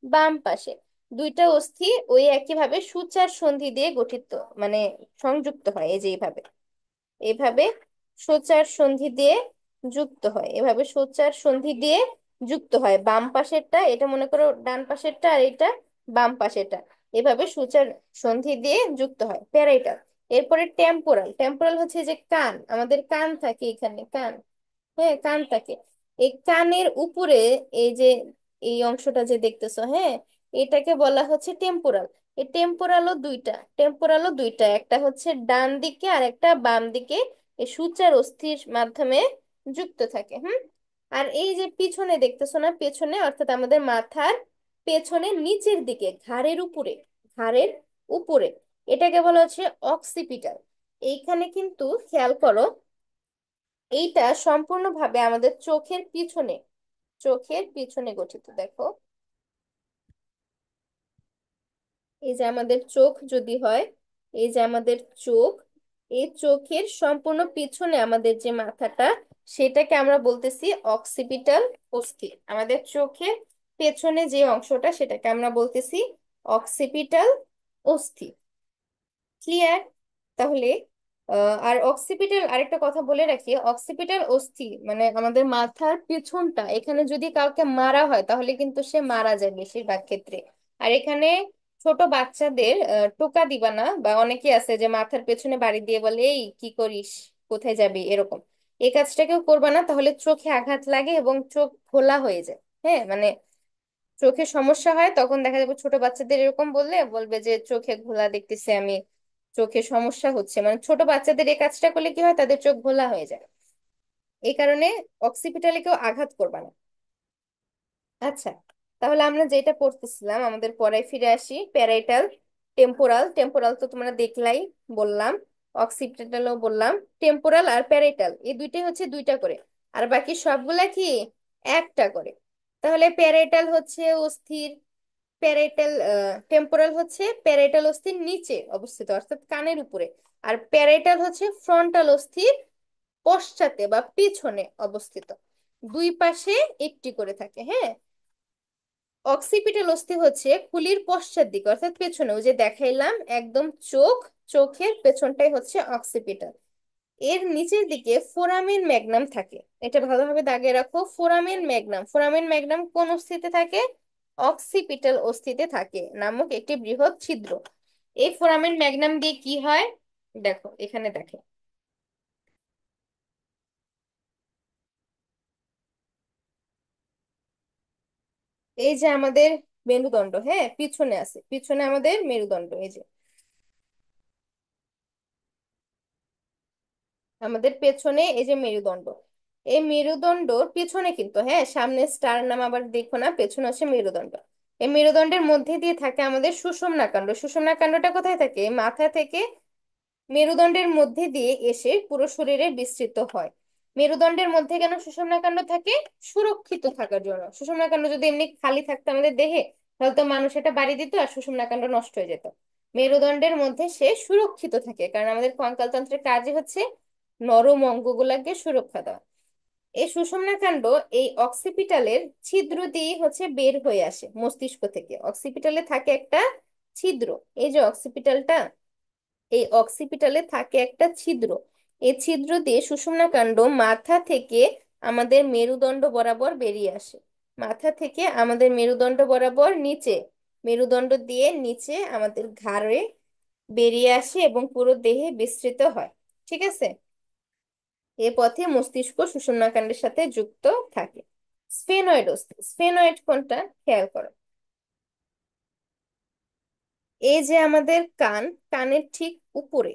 বাম পাশে। দুইটা অস্থি ওই একইভাবে সূচার সন্ধি দিয়ে গঠিত, মানে সংযুক্ত হয়, এই যে এইভাবে, এভাবে সোচার সন্ধি দিয়ে যুক্ত হয়, এভাবে সোচার সন্ধি দিয়ে যুক্ত হয়। বাম পাশেরটা, এটা মনে করো ডান পাশেরটা, আর এটা বাম পাশেরটা, এভাবে সোচার সন্ধি দিয়ে যুক্ত হয়, প্যারাইটাল। এরপরে টেম্পোরাল। টেম্পোরাল হচ্ছে যে কান, আমাদের কান থাকে এখানে, কান। হ্যাঁ, কান থাকে। এই কানের উপরে এই যে এই অংশটা যে দেখতেছো, হ্যাঁ, এটাকে বলা হচ্ছে টেম্পোরাল। এই টেম্পোরালও দুইটা, টেম্পোরালও দুইটা, একটা হচ্ছে ডান দিকে আর একটা বাম দিকে, এই সূচার অস্থির মাধ্যমে যুক্ত থাকে। হুম। আর এই যে পিছনে দেখতেছো না, পেছনে অর্থাৎ আমাদের মাথার পেছনে নিচের দিকে ঘাড়ের উপরে, ঘাড়ের উপরে, এটাকে বলা হচ্ছে অক্সিপিটাল। এইখানে কিন্তু খেয়াল করো, এইটা সম্পূর্ণভাবে আমাদের চোখের পিছনে, চোখের পিছনে গঠিত। দেখো, এই যে আমাদের চোখ যদি হয়, এই যে আমাদের চোখ, এই চোখের সম্পূর্ণ পিছনে আমাদের যে মাথাটা, সেটাকে আমরা বলতেছি অক্সিপিটাল অস্থি। আমাদের চোখের পেছনে যে অংশটা, সেটাকে আমরা বলতেছি অক্সিপিটাল অস্থি। ক্লিয়ার? তাহলে আর অক্সিপিটাল, আরেকটা কথা বলে রাখি, অক্সিপিটাল অস্থি মানে আমাদের মাথার পেছনটা, এখানে যদি কাউকে মারা হয় তাহলে কিন্তু সে মারা যায় বেশিরভাগ ক্ষেত্রে। আর এখানে ছোট বাচ্চাদের টোকা দিবা না, বা অনেকে আছে যে মাথার পেছনে বাড়ি দিয়ে বলে এই কি করিস, কোথায় যাবি, এরকম। এই কাজটাকেও করবা না, তাহলে চোখে আঘাত লাগে এবং চোখ ঘোলা হয়ে যায়। হ্যাঁ, মানে চোখে সমস্যা হয়, তখন দেখা যাবে ছোট বাচ্চাদের এরকম বললে বলবে যে চোখে ঘোলা দেখতেছি আমি, চোখে সমস্যা হচ্ছে, মানে ছোট বাচ্চাদের এই কাজটা করলে কি হয়, তাদের চোখ ঘোলা হয়ে যায়। এই কারণে অক্সিপিটালে কেউ আঘাত করবে না। আচ্ছা, তাহলে আমরা যেটা পড়তেছিলাম, আমাদের পড়ায় ফিরে আসি। Parietal, temporal. টেম্পোরাল তো তোমরা দেখলাই, বললাম। অক্সিপিটালও বললাম। টেম্পোরাল আর প্যারাইটাল এই দুইটাই হচ্ছে দুইটা করে, আর বাকি সবগুলা কি একটা করে। তাহলে প্যারাইটাল হচ্ছে অস্থির, প্যারাইটাল, টেম্পোরাল হচ্ছে প্যারাইটাল অস্থির নিচে অবস্থিত অর্থাৎ কানের উপরে, আর প্যারাইটাল হচ্ছে ফ্রন্টাল অস্থির পশ্চাতে বা পিছনে অবস্থিত। দুই পাশে একটি করে থাকে। হ্যাঁ, অক্সিপিটাল অস্থি হচ্ছে খুলির পশ্চাৎ দিকে অর্থাৎ পেছনে, ওই যে দেখাইলাম একদম চোখ, চোখের পেছনটাই হচ্ছে অক্সিপিটাল। এর নিচের দিকে ফোরামেন ম্যাগনাম থাকে। এটা ভালোভাবে দাগে রাখো, ফোরামেন ম্যাগনাম। ফোরামেন ম্যাগনাম কোন অস্থিতে থাকে? অক্সিপিটাল অস্থিতে থাকে, নামক একটি বৃহৎ ছিদ্র। এই ফোরামেন ম্যাগনাম দিয়ে কি হয়, দেখো এখানে দেখো, এই যে আমাদের মেরুদণ্ড, হ্যাঁ পিছনে আছে, পিছনে আমাদের মেরুদণ্ড, এই যে আমাদের পেছনে এই যে মেরুদণ্ড, এই মেরুদণ্ডর পিছনে কিন্তু, হ্যাঁ সামনে স্টার নাম আবার দেখো না, পেছনে হচ্ছে মেরুদণ্ড। এই মেরুদণ্ডের মধ্যে দিয়ে থাকে আমাদের সুষুম্না কাণ্ড। সুষুম্না কাণ্ডটা কোথায় থাকে? মাথা থেকে মেরুদণ্ডের মধ্যে দিয়ে এসে পুরো শরীরে বিস্তৃত হয়। মেরুদণ্ডের মধ্যে কেন সুষুম্না কাণ্ড থাকে? সুরক্ষিত থাকার জন্য। সুষুম্না কাণ্ড যদি এমনি খালি থাকতো আমাদের দেহে, তাহলে তো মানুষ এটা বাড়ি দিত আর সুষুম্না কাণ্ড নষ্ট হয়ে যেত। মেরুদণ্ডের মধ্যে সে সুরক্ষিত থাকে, কারণ আমাদের কঙ্কাল তন্ত্রের কাজই হচ্ছে নরম অঙ্গগুলাকে সুরক্ষা দেওয়া। এই সুষুম্না কাণ্ড এই অক্সিপিটালের ছিদ্র দিয়ে হচ্ছে বের হয়ে আসে মস্তিষ্ক থেকে। অক্সিপিটালে থাকে একটা ছিদ্র, এই যে অক্সিপিটালটা, এই অক্সিপিটালে থাকে একটা ছিদ্র। এই ছিদ্র দিয়ে সুষুম্না কাণ্ড মাথা থেকে আমাদের মেরুদণ্ড বরাবর বেরিয়ে আসে। মাথা থেকে আমাদের মেরুদণ্ড বরাবর নিচে, মেরুদণ্ড দিয়ে নিচে আমাদের ঘাড়ে বেরিয়ে আসে এবং পুরো দেহে বিস্তৃত হয়। ঠিক আছে? এ পথে মস্তিষ্ক সুষুম্নাকাণ্ডের সাথে যুক্ত থাকে। স্ফেনয়েড অস্থি, স্ফেনয়েড কোনটা খেয়াল করো, এই যে আমাদের কান, কানের ঠিক উপরে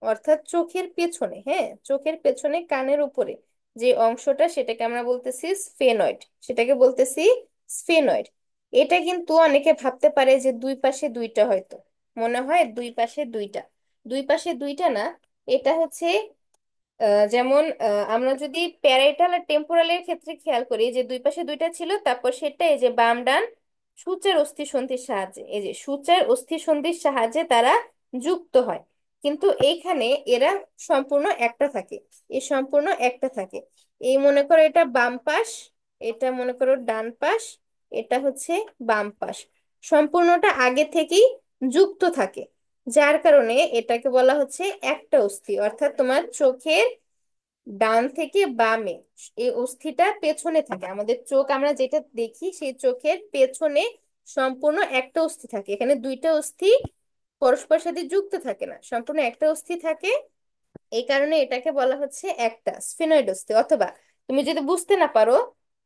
অর্থাৎ চোখের পেছনে, হ্যাঁ চোখের পেছনে কানের উপরে যে অংশটা, সেটাকে আমরা বলতেছি স্ফেনয়েড, সেটাকে বলতেছি স্ফেনয়েড। এটা কিন্তু অনেকে ভাবতে পারে যে দুই পাশে দুইটা, হয়তো মনে হয় দুই পাশে দুইটা। দুই পাশে দুইটা না, এটা হচ্ছে যেমন আমরা যদি প্যারাইটাল আর টেম্পোরালের ক্ষেত্রে খেয়াল করি, যে দুই পাশে দুইটা ছিল, তারপর সেটা এই যে বাম ডান সূচের অস্থি সন্ধির সাহায্যে, এই যে সূচের অস্থি সন্ধির সাহায্যে তারা যুক্ত হয়। কিন্তু এইখানে এরা সম্পূর্ণ একটা থাকে, এই সম্পূর্ণ একটা থাকে। এই মনে করো এটা বাম পাশ, এটা মনে করো ডান পাশ, এটা হচ্ছে বাম পাশ, সম্পূর্ণটা আগে থেকেই যুক্ত থাকে। যার কারণে এটাকে বলা হচ্ছে একটা অস্থি। অর্থাৎ তোমার চোখের ডান থেকে বামে এই অস্থিটা পেছনে থাকে। আমাদের চোখ আমরা যেটা দেখি, সেই চোখের পেছনে সম্পূর্ণ একটা অস্থি থাকে। এখানে দুইটা অস্থি পরস্পরের সাথে যুক্ত থাকে না, সম্পূর্ণ একটা অস্থি থাকে। এই কারণে এটাকে বলা হচ্ছে একটা স্ফেনয়েড অস্থি। অথবা তুমি যদি বুঝতে না পারো,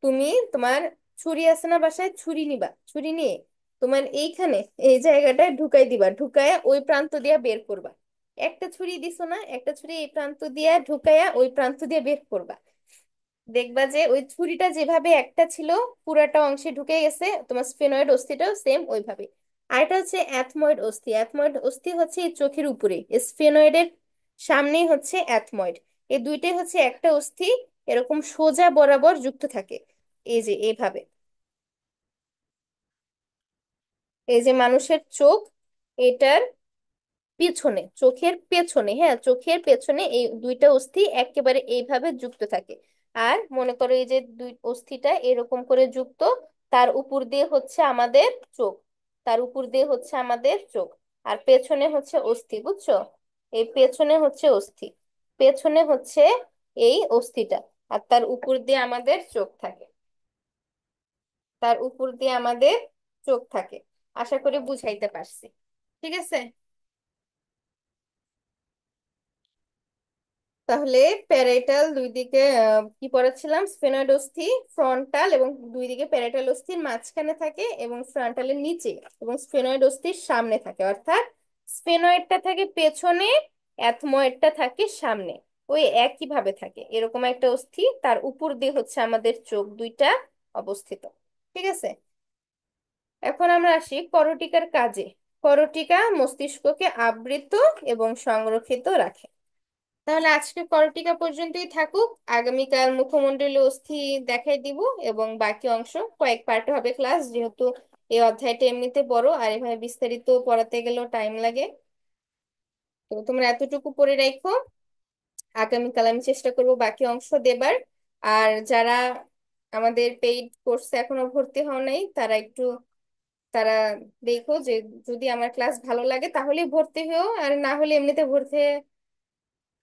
তুমি তোমার ছুরি আছে না বাসায়, ছুরি নিবা, ছুরি নিয়ে তোমার এইখানে এই জায়গাটায় ঢুকাই দিবা, ঢুকায়া ওই প্রান্ত দিয়া বের করবা। একটা ছুরি দিছো না, একটা ছুরি এই প্রান্ত দিয়া ঢুকায়া ওই প্রান্ত দিয়ে বের করবা। দেখবা যে ওই ছুরিটা যেভাবে একটা ছিল পুরাটা অংশে ঢুকে গেছে, তোমার স্ফেনয়েড অস্থিটাও সেম ওইভাবে। আর এটা হচ্ছে অ্যাথময়েড অস্থি। অ্যাথময়েড অস্থি হচ্ছে এই চোখের উপরে, স্ফেনয়েডের সামনেই হচ্ছে অ্যাথময়েড। এই দুইটাই হচ্ছে একটা অস্থি, এরকম সোজা বরাবর যুক্ত থাকে, এই যে এইভাবে। এই যে মানুষের চোখ, এটার পেছনে, চোখের পেছনে, হ্যাঁ চোখের পেছনে এই দুইটা অস্থি একেবারে এইভাবে যুক্ত থাকে। আর মনে করো এই যে দুই অস্থিটা এরকম করে যুক্ত, তার উপর দিয়ে হচ্ছে আমাদের চোখ, তার উপর দিয়ে হচ্ছে আমাদের চোখ। আর পেছনে হচ্ছে অস্থি, বুঝছো? এই পেছনে হচ্ছে অস্থি, পেছনে হচ্ছে এই অস্থিটা। আর তার উপর দিয়ে আমাদের চোখ থাকে, তার উপর দিয়ে আমাদের চোখ থাকে। আশা করি বুঝাইতে পারছি। ঠিক আছে। তাহলে প্যারাইটাল দুই দিকে কি পড়াচ্ছিলাম, স্ফেনয়েড অস্থি ফ্রন্টাল এবং দুই দিকে প্যারাইটাল অস্থির মাঝখানে থাকে এবং ফ্রন্টালের নিচে এবং স্ফেনয়েড অস্থির সামনে থাকে, অর্থাৎ স্ফেনয়েডটা থাকে পেছনে, অ্যাথময়েডটা থাকে সামনে। ওই একই ভাবে থাকে এরকম একটা অস্থি, তার উপর দিয়ে হচ্ছে আমাদের চোখ দুইটা অবস্থিত। ঠিক আছে। এখন আমরা আসি করটিকার কাজে। করটিকা মস্তিষ্ককে আবৃত এবং সংরক্ষিত রাখে। তাহলে আজকে করটিকা পর্যন্তই থাকুক, আগামীকাল মুখমণ্ডলীয় অস্থি দেখাই দিব। এবং বাকি অংশ কয়েক পার্ট হবে ক্লাস, যেহেতু এই অধ্যায়টা এমনিতে বড় আর এভাবে বিস্তারিত পড়াতে গেলেও টাইম লাগে। তো তোমরা এতটুকু পড়ে রাখো, আগামীকাল আমি চেষ্টা করব বাকি অংশ দেবার। আর যারা আমাদের পেইড কোর্সে এখনো ভর্তি হও নাই, তারা দেখো যে যদি আমার ক্লাস ভালো লাগে তাহলে ভর্তি হও, আর না হলে এমনিতে ভর্তি।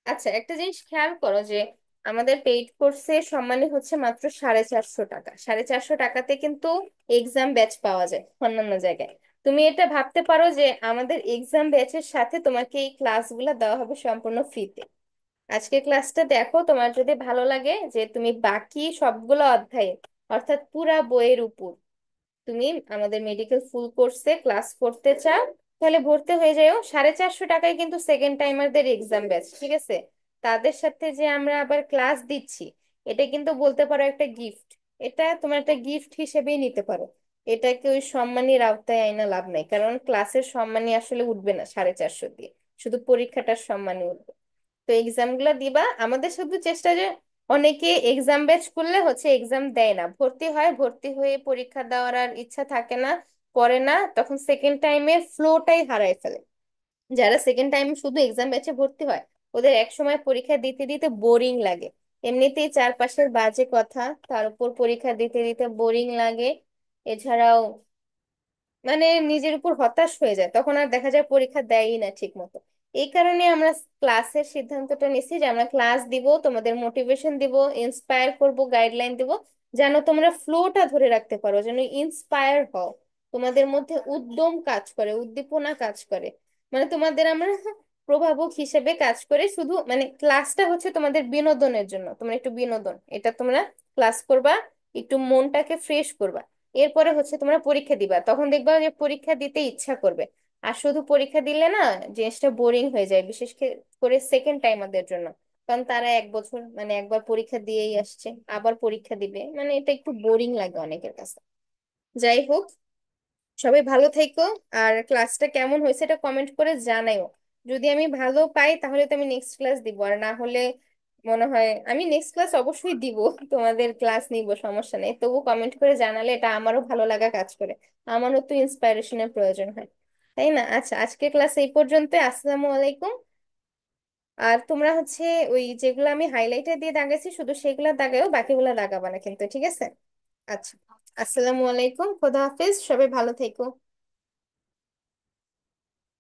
আচ্ছা, একটা জিনিস খেয়াল করো যে আমাদের পেইড কোর্সে সম্মানী হচ্ছে মাত্র 450 টাকা। 450 টাকাতে কিন্তু এক্সাম ব্যাচ পাওয়া যায় অন্যান্য জায়গায়। তুমি এটা ভাবতে পারো যে আমাদের এক্সাম ব্যাচের সাথে তোমাকে এই ক্লাসগুলো দেওয়া হবে সম্পূর্ণ ফ্রিতে। আজকে ক্লাসটা দেখো, তোমার যদি ভালো লাগে যে তুমি বাকি সবগুলো অধ্যায়ে, অর্থাৎ পুরা বইয়ের উপর তুমি আমাদের মেডিকেল ফুল কোর্সে ক্লাস করতে চাও, তাহলে ভর্তি হয়ে যাও। 450 টাকায় কিন্তু সেকেন্ড টাইমারদের এক্সাম ব্যাচ, ঠিক আছে? তাদের সাথে যে আমরা আবার ক্লাস দিচ্ছি, এটা কিন্তু বলতে পারো একটা গিফট। এটা তোমার একটা গিফট হিসেবেই নিতে পারো। এটাকে ওই সম্মানীর আওতায় আইনা লাভ নাই, কারণ ক্লাসের সম্মানী আসলে উঠবে না 450 দিয়ে, শুধু পরীক্ষাটার সম্মানী উঠবে। তো এক্সাম গুলা দিবা, আমাদের শুধু চেষ্টা যে অনেকে এক্সাম ব্যাচ করলে হচ্ছে এক্সাম দেয় না, ভর্তি হয়, ভর্তি হয়ে পরীক্ষা দেওয়ার আর ইচ্ছা থাকে না, পড়ে না, তখন সেকেন্ড টাইমের ফ্লোটাই হারায় ফেলে। যারা সেকেন্ড টাইম শুধু এক্সাম ব্যাচে ভর্তি হয়, ওদের এক সময় পরীক্ষা দিতে দিতে বোরিং লাগে। এমনিতেই চারপাশের বাজে কথা, তার উপর পরীক্ষা দিতে দিতে বোরিং লাগে। এছাড়াও মানে নিজের উপর হতাশ হয়ে যায়, তখন আর দেখা যায় পরীক্ষা দেয়ই না ঠিক মতো। এই কারণে আমরা ক্লাসের সিদ্ধান্তটা নিছি যে আমরা ক্লাস দিব, তোমাদের মোটিভেশন দিব, ইন্সপায়ার করব, গাইডলাইন দিব, যেন তোমরা ফ্লোটা ধরে রাখতে পারো, যেন ইন্সপায়ার হও, তোমাদের মধ্যে উদ্যম কাজ করে, উদ্দীপনা কাজ করে। মানে তোমাদের আমরা প্রভাবক হিসেবে কাজ করে, শুধু মানে ক্লাসটা হচ্ছে তোমাদের বিনোদনের জন্য, তোমরা একটু বিনোদন, এটা তোমরা ক্লাস করবা, একটু মনটাকে ফ্রেশ করবা। এরপরে হচ্ছে তোমরা পরীক্ষা দিবা, তখন দেখবা যে পরীক্ষা দিতে ইচ্ছা করবে। আর শুধু পরীক্ষা দিলে না, জিনিসটা বোরিং হয়ে যায়, বিশেষ করে সেকেন্ড টাইমারদের জন্য। কারণ তারা এক বছর মানে একবার পরীক্ষা দিয়েই আসছে, আবার পরীক্ষা দিবে, মানে এটা একটু বোরিং লাগে অনেকের কাছে। যাই হোক, সবাই ভালো থেকো। আর ক্লাসটা কেমন হয়েছে এটা কমেন্ট করে জানাইও। যদি আমি ভালো পাই তাহলে তো আমি নেক্সট ক্লাস দিব, আর না হলে মনে হয় আমি নেক্সট ক্লাস অবশ্যই দিব, তোমাদের ক্লাস নিব, সমস্যা নেই, তবু কমেন্ট করে জানালে এটা আমারও ভালো লাগা কাজ করে, আমারও তো ইন্সপাইরেশনের প্রয়োজন হয়, তাই না? আচ্ছা, আজকে ক্লাস এই পর্যন্ত। আসসালামু আলাইকুম। আর তোমরা হচ্ছে ওই যেগুলো আমি হাইলাইটার দিয়ে দাগাইছি শুধু সেগুলা দাগাও, বাকিগুলা দাগাবা না কিন্তু, ঠিক আছে? আচ্ছা, আসসালামু আলাইকুম, খোদা হাফিজ, সবাই ভালো থেকো।